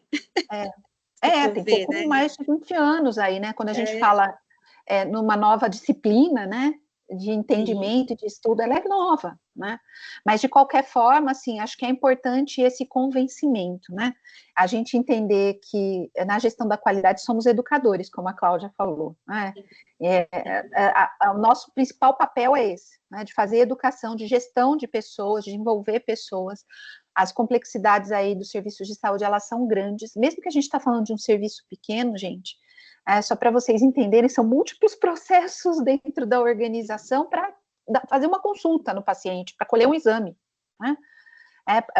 B: Se
C: Tem
B: ver,
C: pouco
B: né?
C: mais de 20 anos aí, né? Quando a gente fala numa nova disciplina, né? De entendimento e de estudo, ela é nova, né? Mas, de qualquer forma, assim, acho que é importante esse convencimento, né? A gente entender que na gestão da qualidade somos educadores, como a Cláudia falou, né? O nosso principal papel é esse, né? De fazer educação, de gestão de pessoas, de envolver pessoas. As complexidades aí dos serviços de saúde, elas são grandes, mesmo que a gente está falando de um serviço pequeno, gente, só para vocês entenderem, são múltiplos processos dentro da organização para fazer uma consulta no paciente, para colher um exame, né?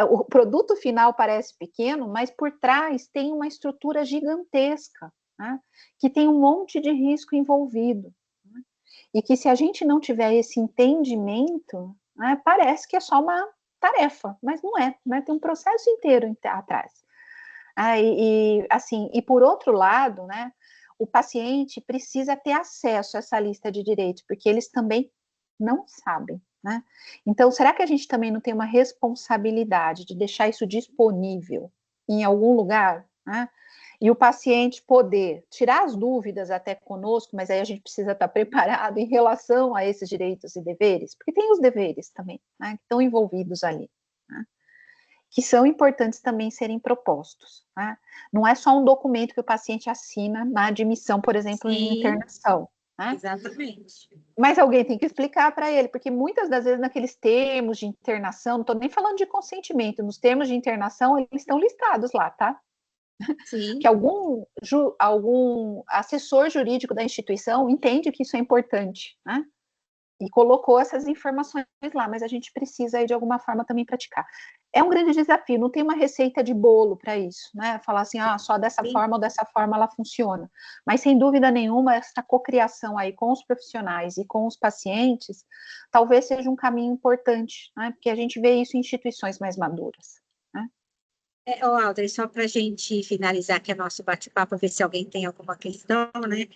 C: O produto final parece pequeno, mas por trás tem uma estrutura gigantesca, né? Que tem um monte de risco envolvido, né? E que se a gente não tiver esse entendimento, né, parece que é só uma tarefa, mas não é, né? Tem um processo inteiro atrás. Assim, e por outro lado, né, o paciente precisa ter acesso a essa lista de direitos, porque eles também não sabem, né? Então, será que a gente também não tem uma responsabilidade de deixar isso disponível em algum lugar, né? E o paciente poder tirar as dúvidas até conosco, mas aí a gente precisa estar preparado em relação a esses direitos e deveres, porque tem os deveres também, né, que estão envolvidos ali, né? Que são importantes também serem propostos, né? Não é só um documento que o paciente assina na admissão, por exemplo, em internação, né?
B: Exatamente.
C: Mas alguém tem que explicar para ele, porque muitas das vezes naqueles termos de internação, não estou nem falando de consentimento, nos termos de internação eles estão listados lá, tá?
B: Sim.
C: Que algum assessor jurídico da instituição entende que isso é importante, né? E colocou essas informações lá, mas a gente precisa aí de alguma forma também praticar. É um grande desafio, não tem uma receita de bolo para isso, né? Falar assim, só dessa forma ou dessa forma ela funciona. Mas sem dúvida nenhuma, essa cocriação aí com os profissionais e com os pacientes, talvez seja um caminho importante, né? Porque a gente vê isso em instituições mais maduras, né?
B: Audrey, só para a gente finalizar aqui o nosso bate-papo, ver se alguém tem alguma questão, né?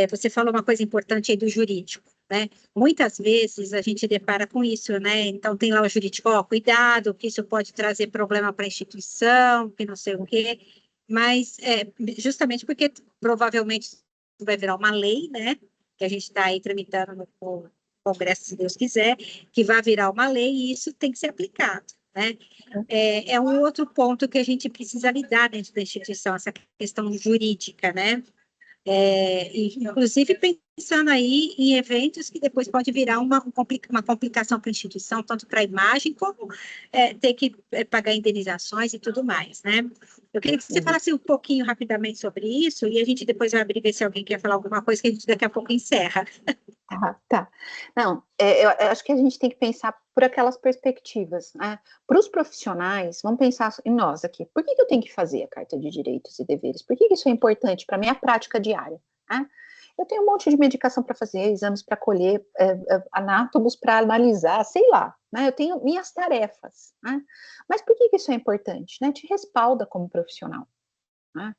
B: Você falou uma coisa importante aí do jurídico, né? Muitas vezes a gente depara com isso, né? Então tem lá o jurídico, cuidado, que isso pode trazer problema para a instituição, que não sei o quê, mas justamente porque provavelmente vai virar uma lei, né? Que a gente está aí tramitando no Congresso, se Deus quiser, que vai virar uma lei e isso tem que ser aplicado, né? É um outro ponto que a gente precisa lidar dentro da instituição, essa questão jurídica, né? Inclusive pensando aí em eventos que depois pode virar uma complicação para a instituição, tanto para a imagem, como ter que pagar indenizações e tudo mais, né? Eu queria que você falasse um pouquinho rapidamente sobre isso, e a gente depois vai abrir, ver se alguém quer falar alguma coisa, que a gente daqui a pouco encerra.
C: Tá. Não, eu acho que a gente tem que pensar por aquelas perspectivas, né? Para os profissionais, vamos pensar em nós aqui. Por que eu tenho que fazer a Carta de Direitos e Deveres? Por que isso é importante para a minha prática diária, né? Eu tenho um monte de medicação para fazer, exames para colher, anátomos para analisar, sei lá, né? Eu tenho minhas tarefas, né? Mas por que isso é importante, né? Te respalda como profissional, né?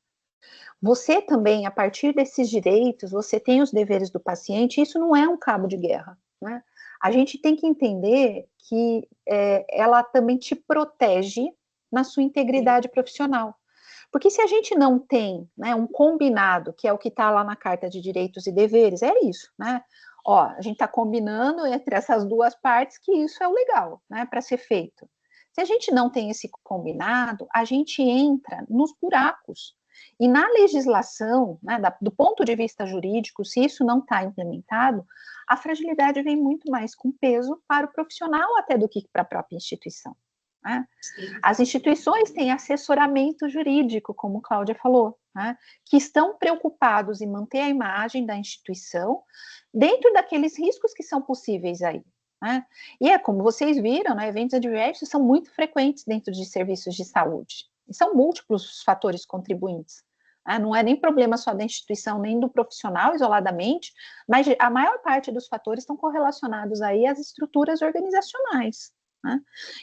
C: Você também, a partir desses direitos, você tem os deveres do paciente, isso não é um cabo de guerra, né? A gente tem que entender que ela também te protege na sua integridade profissional. Porque se a gente não tem, né, um combinado, que é o que está lá na Carta de Direitos e Deveres, é isso, né? ó, a gente está combinando entre essas duas partes que isso é o legal, né, para ser feito. Se a gente não tem esse combinado, a gente entra nos buracos. E na legislação, né, do ponto de vista jurídico, se isso não está implementado, a fragilidade vem muito mais com peso para o profissional até do que para a própria instituição. Né? As instituições têm assessoramento jurídico, como Cláudia falou, né, que estão preocupados em manter a imagem da instituição dentro daqueles riscos que são possíveis aí. Né? E é como vocês viram, né, eventos adversos são muito frequentes dentro de serviços de saúde. E são múltiplos os fatores contribuintes. Né? Não é nem problema só da instituição, nem do profissional isoladamente, mas a maior parte dos fatores estão correlacionados aí às estruturas organizacionais. Né?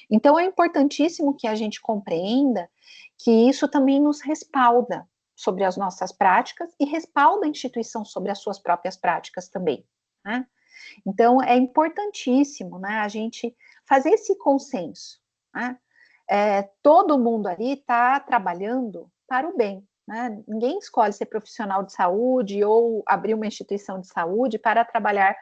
C: Então, é importantíssimo que a gente compreenda que isso também nos respalda sobre as nossas práticas e respalda a instituição sobre as suas próprias práticas também. Né? Então, é importantíssimo, né, a gente fazer esse consenso. Né? Todo mundo ali está trabalhando para o bem. Né? Ninguém escolhe ser profissional de saúde ou abrir uma instituição de saúde para trabalhar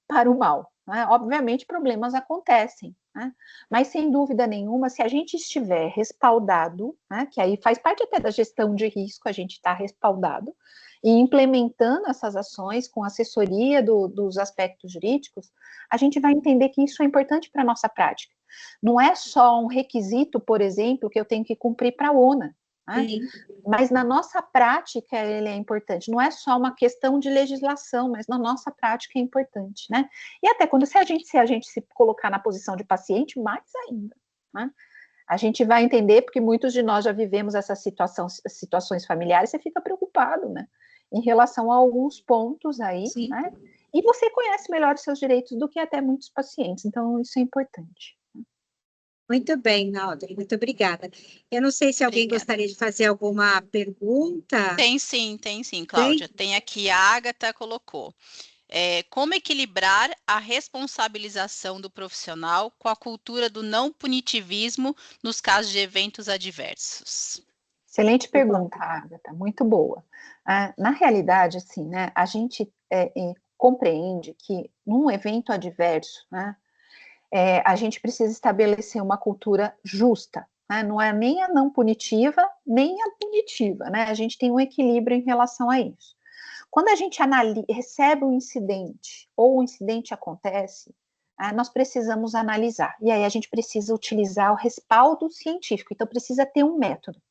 C: para o mal. Né? Obviamente, problemas acontecem, né? Mas, sem dúvida nenhuma, se a gente estiver respaldado, né, que aí faz parte até da gestão de risco, a gente está respaldado, e implementando essas ações com assessoria dos aspectos jurídicos, a gente vai entender que isso é importante para a nossa prática. Não é só um requisito, por exemplo, que eu tenho que cumprir para a ONA, né? Mas na nossa prática ele é importante, não é só uma questão de legislação, mas na nossa prática é importante, né? E até quando se a gente se colocar na posição de paciente, mais ainda, né? A gente vai entender, porque muitos de nós já vivemos essas situações familiares, você fica preocupado, né? Em relação a alguns pontos aí, sim, né? E você conhece melhor os seus direitos do que até muitos pacientes, então isso é importante.
B: Muito bem, Audrey, muito obrigada. Eu não sei se alguém gostaria de fazer alguma pergunta.
A: Tem sim, Cláudia. Tem aqui, a Ágata colocou. Como equilibrar a responsabilização do profissional com a cultura do não punitivismo nos casos de eventos adversos?
C: Excelente pergunta, Ágata, muito boa. Na realidade, assim, né, a gente compreende que num evento adverso, né, a gente precisa estabelecer uma cultura justa, né? Não é nem a não punitiva, nem a punitiva, né? A gente tem um equilíbrio em relação a isso. Quando a gente recebe um incidente, ou o incidente acontece, nós precisamos analisar, e aí a gente precisa utilizar o respaldo científico, então precisa ter um método.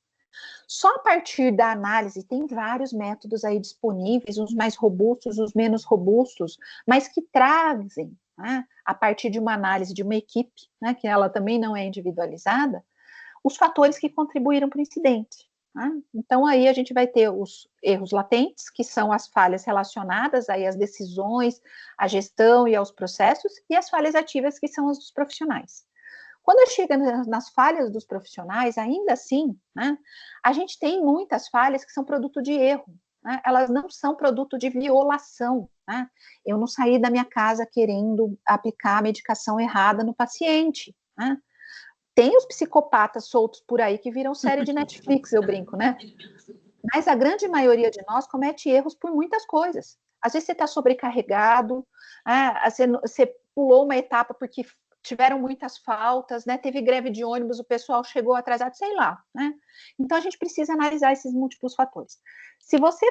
C: Só a partir da análise, tem vários métodos aí disponíveis, os mais robustos, os menos robustos, mas que trazem, né, a partir de uma análise de uma equipe, né, que ela também não é individualizada, os fatores que contribuíram para o incidente. Né? Então, aí a gente vai ter os erros latentes, que são as falhas relacionadas aí às decisões, à gestão e aos processos, e as falhas ativas, que são as dos profissionais. Quando chega nas falhas dos profissionais, ainda assim, né, a gente tem muitas falhas que são produto de erro, né, elas não são produto de violação. Né, eu não saí da minha casa querendo aplicar a medicação errada no paciente. Né, tem os psicopatas soltos por aí que viram série de Netflix, eu brinco, né? Mas a grande maioria de nós comete erros por muitas coisas. Às vezes você está sobrecarregado, você pulou uma etapa porque tiveram muitas faltas, né? Teve greve de ônibus, o pessoal chegou atrasado, sei lá, né? Então a gente precisa analisar esses múltiplos fatores. Se você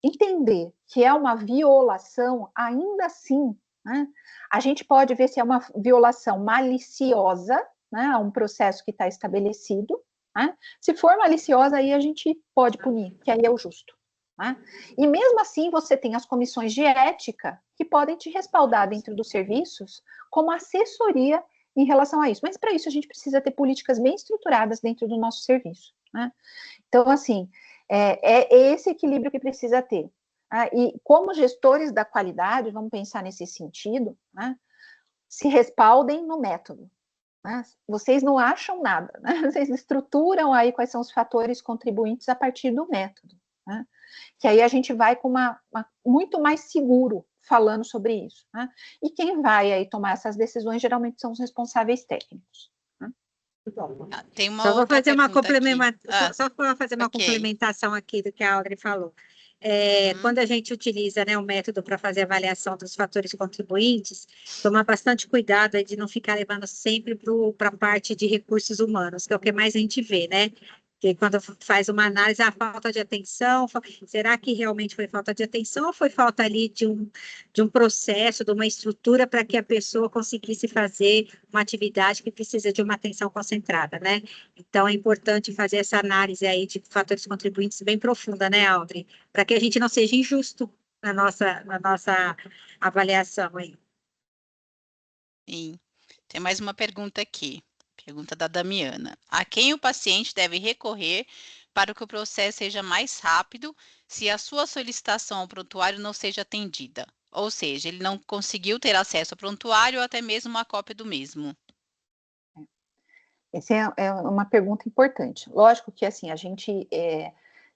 C: entender que é uma violação, ainda assim, né, a gente pode ver se é uma violação maliciosa, né, um processo que está estabelecido. Né? Se for maliciosa, aí a gente pode punir, que aí é o justo. Né? E mesmo assim, você tem as comissões de ética que podem te respaldar dentro dos serviços como assessoria em relação a isso. Mas para isso a gente precisa ter políticas bem estruturadas dentro do nosso serviço. Né? Então, assim, é esse equilíbrio que precisa ter. E como gestores da qualidade, vamos pensar nesse sentido, né? Se respaldem no método. Né? Vocês não acham nada, né? Vocês estruturam aí quais são os fatores contribuintes a partir do método, né? Que aí a gente vai com muito mais seguro falando sobre isso, né? E quem vai aí tomar essas decisões geralmente são os responsáveis técnicos. Né?
A: Tem uma
B: só vou fazer uma
A: complementação
B: aqui do que a Audrey falou. quando a gente utiliza, né, o método para fazer avaliação dos fatores contribuintes, tomar bastante cuidado aí de não ficar levando sempre para a parte de recursos humanos, que é o que mais a gente vê, né? Porque quando faz uma análise, a falta de atenção, será que realmente foi falta de atenção ou foi falta ali de um processo, de uma estrutura para que a pessoa conseguisse fazer uma atividade que precisa de uma atenção concentrada, né? Então, é importante fazer essa análise aí de fatores contribuintes bem profunda, né, Audrey? Para que a gente não seja injusto na nossa avaliação aí.
A: Sim. Tem mais uma pergunta aqui. Pergunta da Damiana. A quem o paciente deve recorrer para que o processo seja mais rápido se a sua solicitação ao prontuário não seja atendida? Ou seja, ele não conseguiu ter acesso ao prontuário ou até mesmo uma cópia do mesmo.
C: Essa é uma pergunta importante. Lógico que, assim, a gente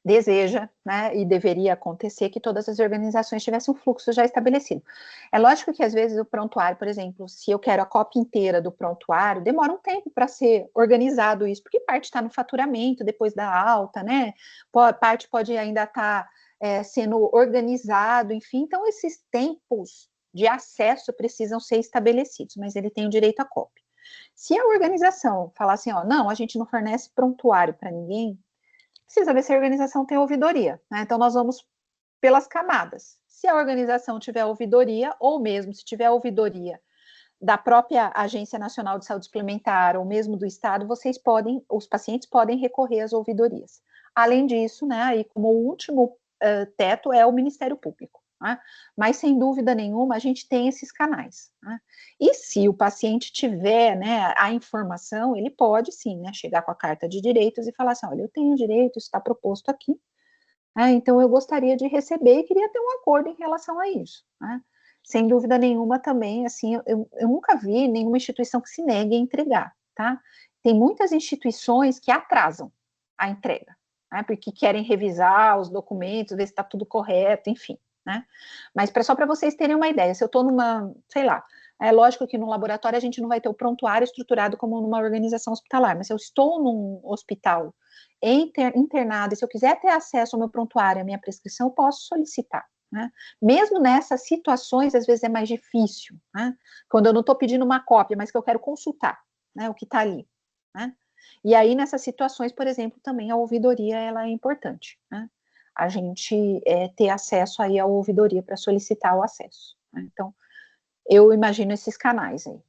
C: deseja, né, e deveria acontecer que todas as organizações tivessem um fluxo já estabelecido. É lógico que, às vezes, o prontuário, por exemplo, se eu quero a cópia inteira do prontuário, demora um tempo para ser organizado isso, porque parte está no faturamento, depois da alta, né, parte pode ainda estar sendo organizado, enfim, então esses tempos de acesso precisam ser estabelecidos, mas ele tem o direito à cópia. Se a organização falar assim, ó, não, a gente não fornece prontuário para ninguém, precisa ver se a organização tem ouvidoria, né? Então, nós vamos pelas camadas. Se a organização tiver ouvidoria, ou mesmo se tiver ouvidoria da própria Agência Nacional de Saúde Suplementar, ou mesmo do Estado, os pacientes podem recorrer às ouvidorias. Além disso, né, aí como o último teto é o Ministério Público. Né? Mas, sem dúvida nenhuma, a gente tem esses canais. Né? E se o paciente tiver, né, a informação, ele pode, sim, né, chegar com a carta de direitos e falar assim, olha, eu tenho direito, isso está proposto aqui, então eu gostaria de receber e queria ter um acordo em relação a isso. Né? Sem dúvida nenhuma também, assim, eu nunca vi nenhuma instituição que se negue a entregar, tá? Tem muitas instituições que atrasam a entrega, né, porque querem revisar os documentos, ver se está tudo correto, enfim, né? Mas só para vocês terem uma ideia, se eu estou numa, sei lá, é lógico que no laboratório a gente não vai ter o prontuário estruturado como numa organização hospitalar, mas se eu estou num hospital internado, e se eu quiser ter acesso ao meu prontuário, à minha prescrição, eu posso solicitar. Né? Mesmo nessas situações, às vezes é mais difícil, né? Quando eu não estou pedindo uma cópia, mas que eu quero consultar, né, o que está ali. Né? E aí, nessas situações, por exemplo, também a ouvidoria ela é importante. Né? A gente ter acesso aí à ouvidoria para solicitar o acesso. Né? Então, eu imagino esses canais aí.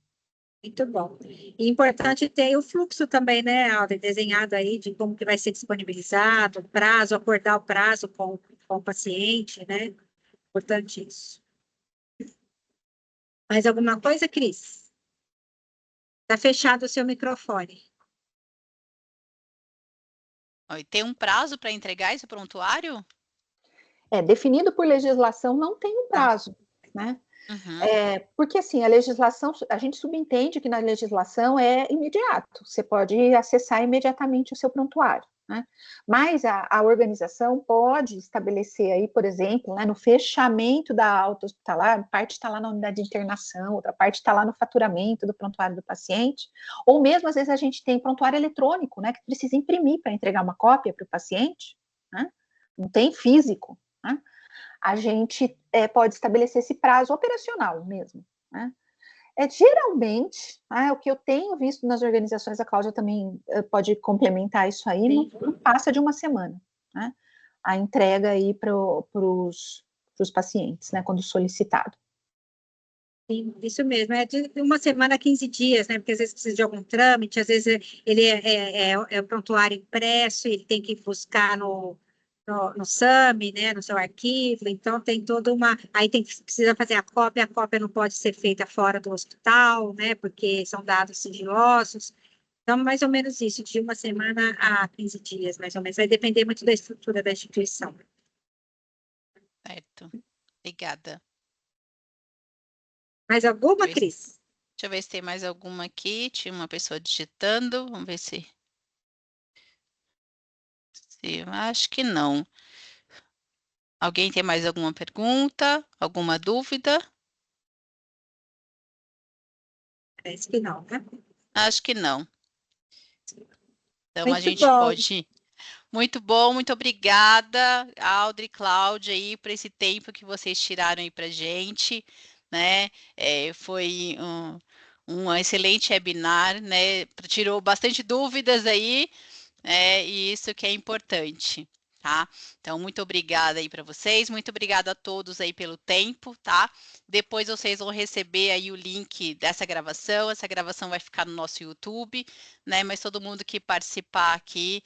B: Muito bom. E importante ter o fluxo também, né, Alda, desenhado aí de como que vai ser disponibilizado, o prazo, acordar o prazo com o paciente, né? Importante isso. Mais alguma coisa, Cris? Está fechado o seu microfone.
A: E tem um prazo para entregar esse prontuário?
C: Definido por legislação, não tem um prazo, né?
A: Uhum.
C: Porque, assim, a legislação, a gente subentende que na legislação é imediato, você pode acessar imediatamente o seu prontuário, né? Mas a organização pode estabelecer aí, por exemplo, né, no fechamento da alta hospitalar, parte está lá na unidade de internação, outra parte está lá no faturamento do prontuário do paciente, ou mesmo, às vezes, a gente tem prontuário eletrônico, né, que precisa imprimir para entregar uma cópia para o paciente, né? Não tem físico, né? A gente pode estabelecer esse prazo operacional mesmo. Né? Geralmente, o que eu tenho visto nas organizações, a Cláudia também pode complementar isso aí, não passa de uma semana. Né? A entrega aí para os pacientes, né, quando solicitado.
B: Sim, isso mesmo, é de uma semana a 15 dias, né? Porque às vezes precisa de algum trâmite, às vezes ele é prontuário impresso, ele tem que buscar no SAMI, né? No seu arquivo, então tem toda uma. Aí precisa fazer a cópia não pode ser feita fora do hospital, né? Porque são dados sigilosos. Então, mais ou menos isso, de uma semana a 15 dias, mais ou menos. Vai depender muito da estrutura da instituição.
A: Certo. Obrigada.
B: Mais alguma, Cris?
A: Deixa eu ver se tem mais alguma aqui. Tinha uma pessoa digitando. Vamos ver se... Acho que não. Alguém tem mais alguma pergunta? Alguma dúvida?
B: Parece que não, né?
A: Acho que não. Então, a
B: Muito
A: gente
B: bom.
A: pode... Muito bom, muito obrigada, Audrey, Cláudia, aí, por esse tempo que vocês tiraram aí para gente, né? Foi um excelente webinar, né? Tirou bastante dúvidas aí, e isso que é importante, tá? Então, muito obrigada aí para vocês, muito obrigada a todos aí pelo tempo, tá? Depois vocês vão receber aí o link dessa gravação, essa gravação vai ficar no nosso YouTube, né? Mas todo mundo que participar aqui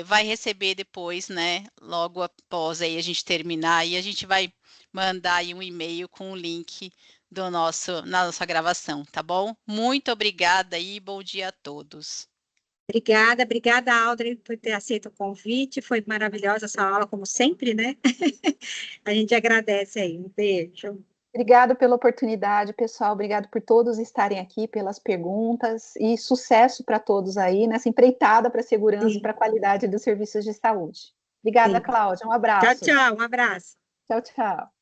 A: vai receber depois, né? Logo após aí a gente terminar, e a gente vai mandar aí um e-mail com o link na nossa gravação, tá bom? Muito obrigada e bom dia a todos.
B: Obrigada, Audrey, por ter aceito o convite. Foi maravilhosa essa aula, como sempre, né? A gente agradece aí. Um beijo.
C: Obrigado pela oportunidade, pessoal. Obrigado por todos estarem aqui, pelas perguntas e sucesso para todos aí nessa empreitada para a segurança e para a qualidade dos serviços de saúde. Obrigada, Cláudia. Um abraço.
B: Tchau, tchau. Um abraço.
C: Tchau, tchau.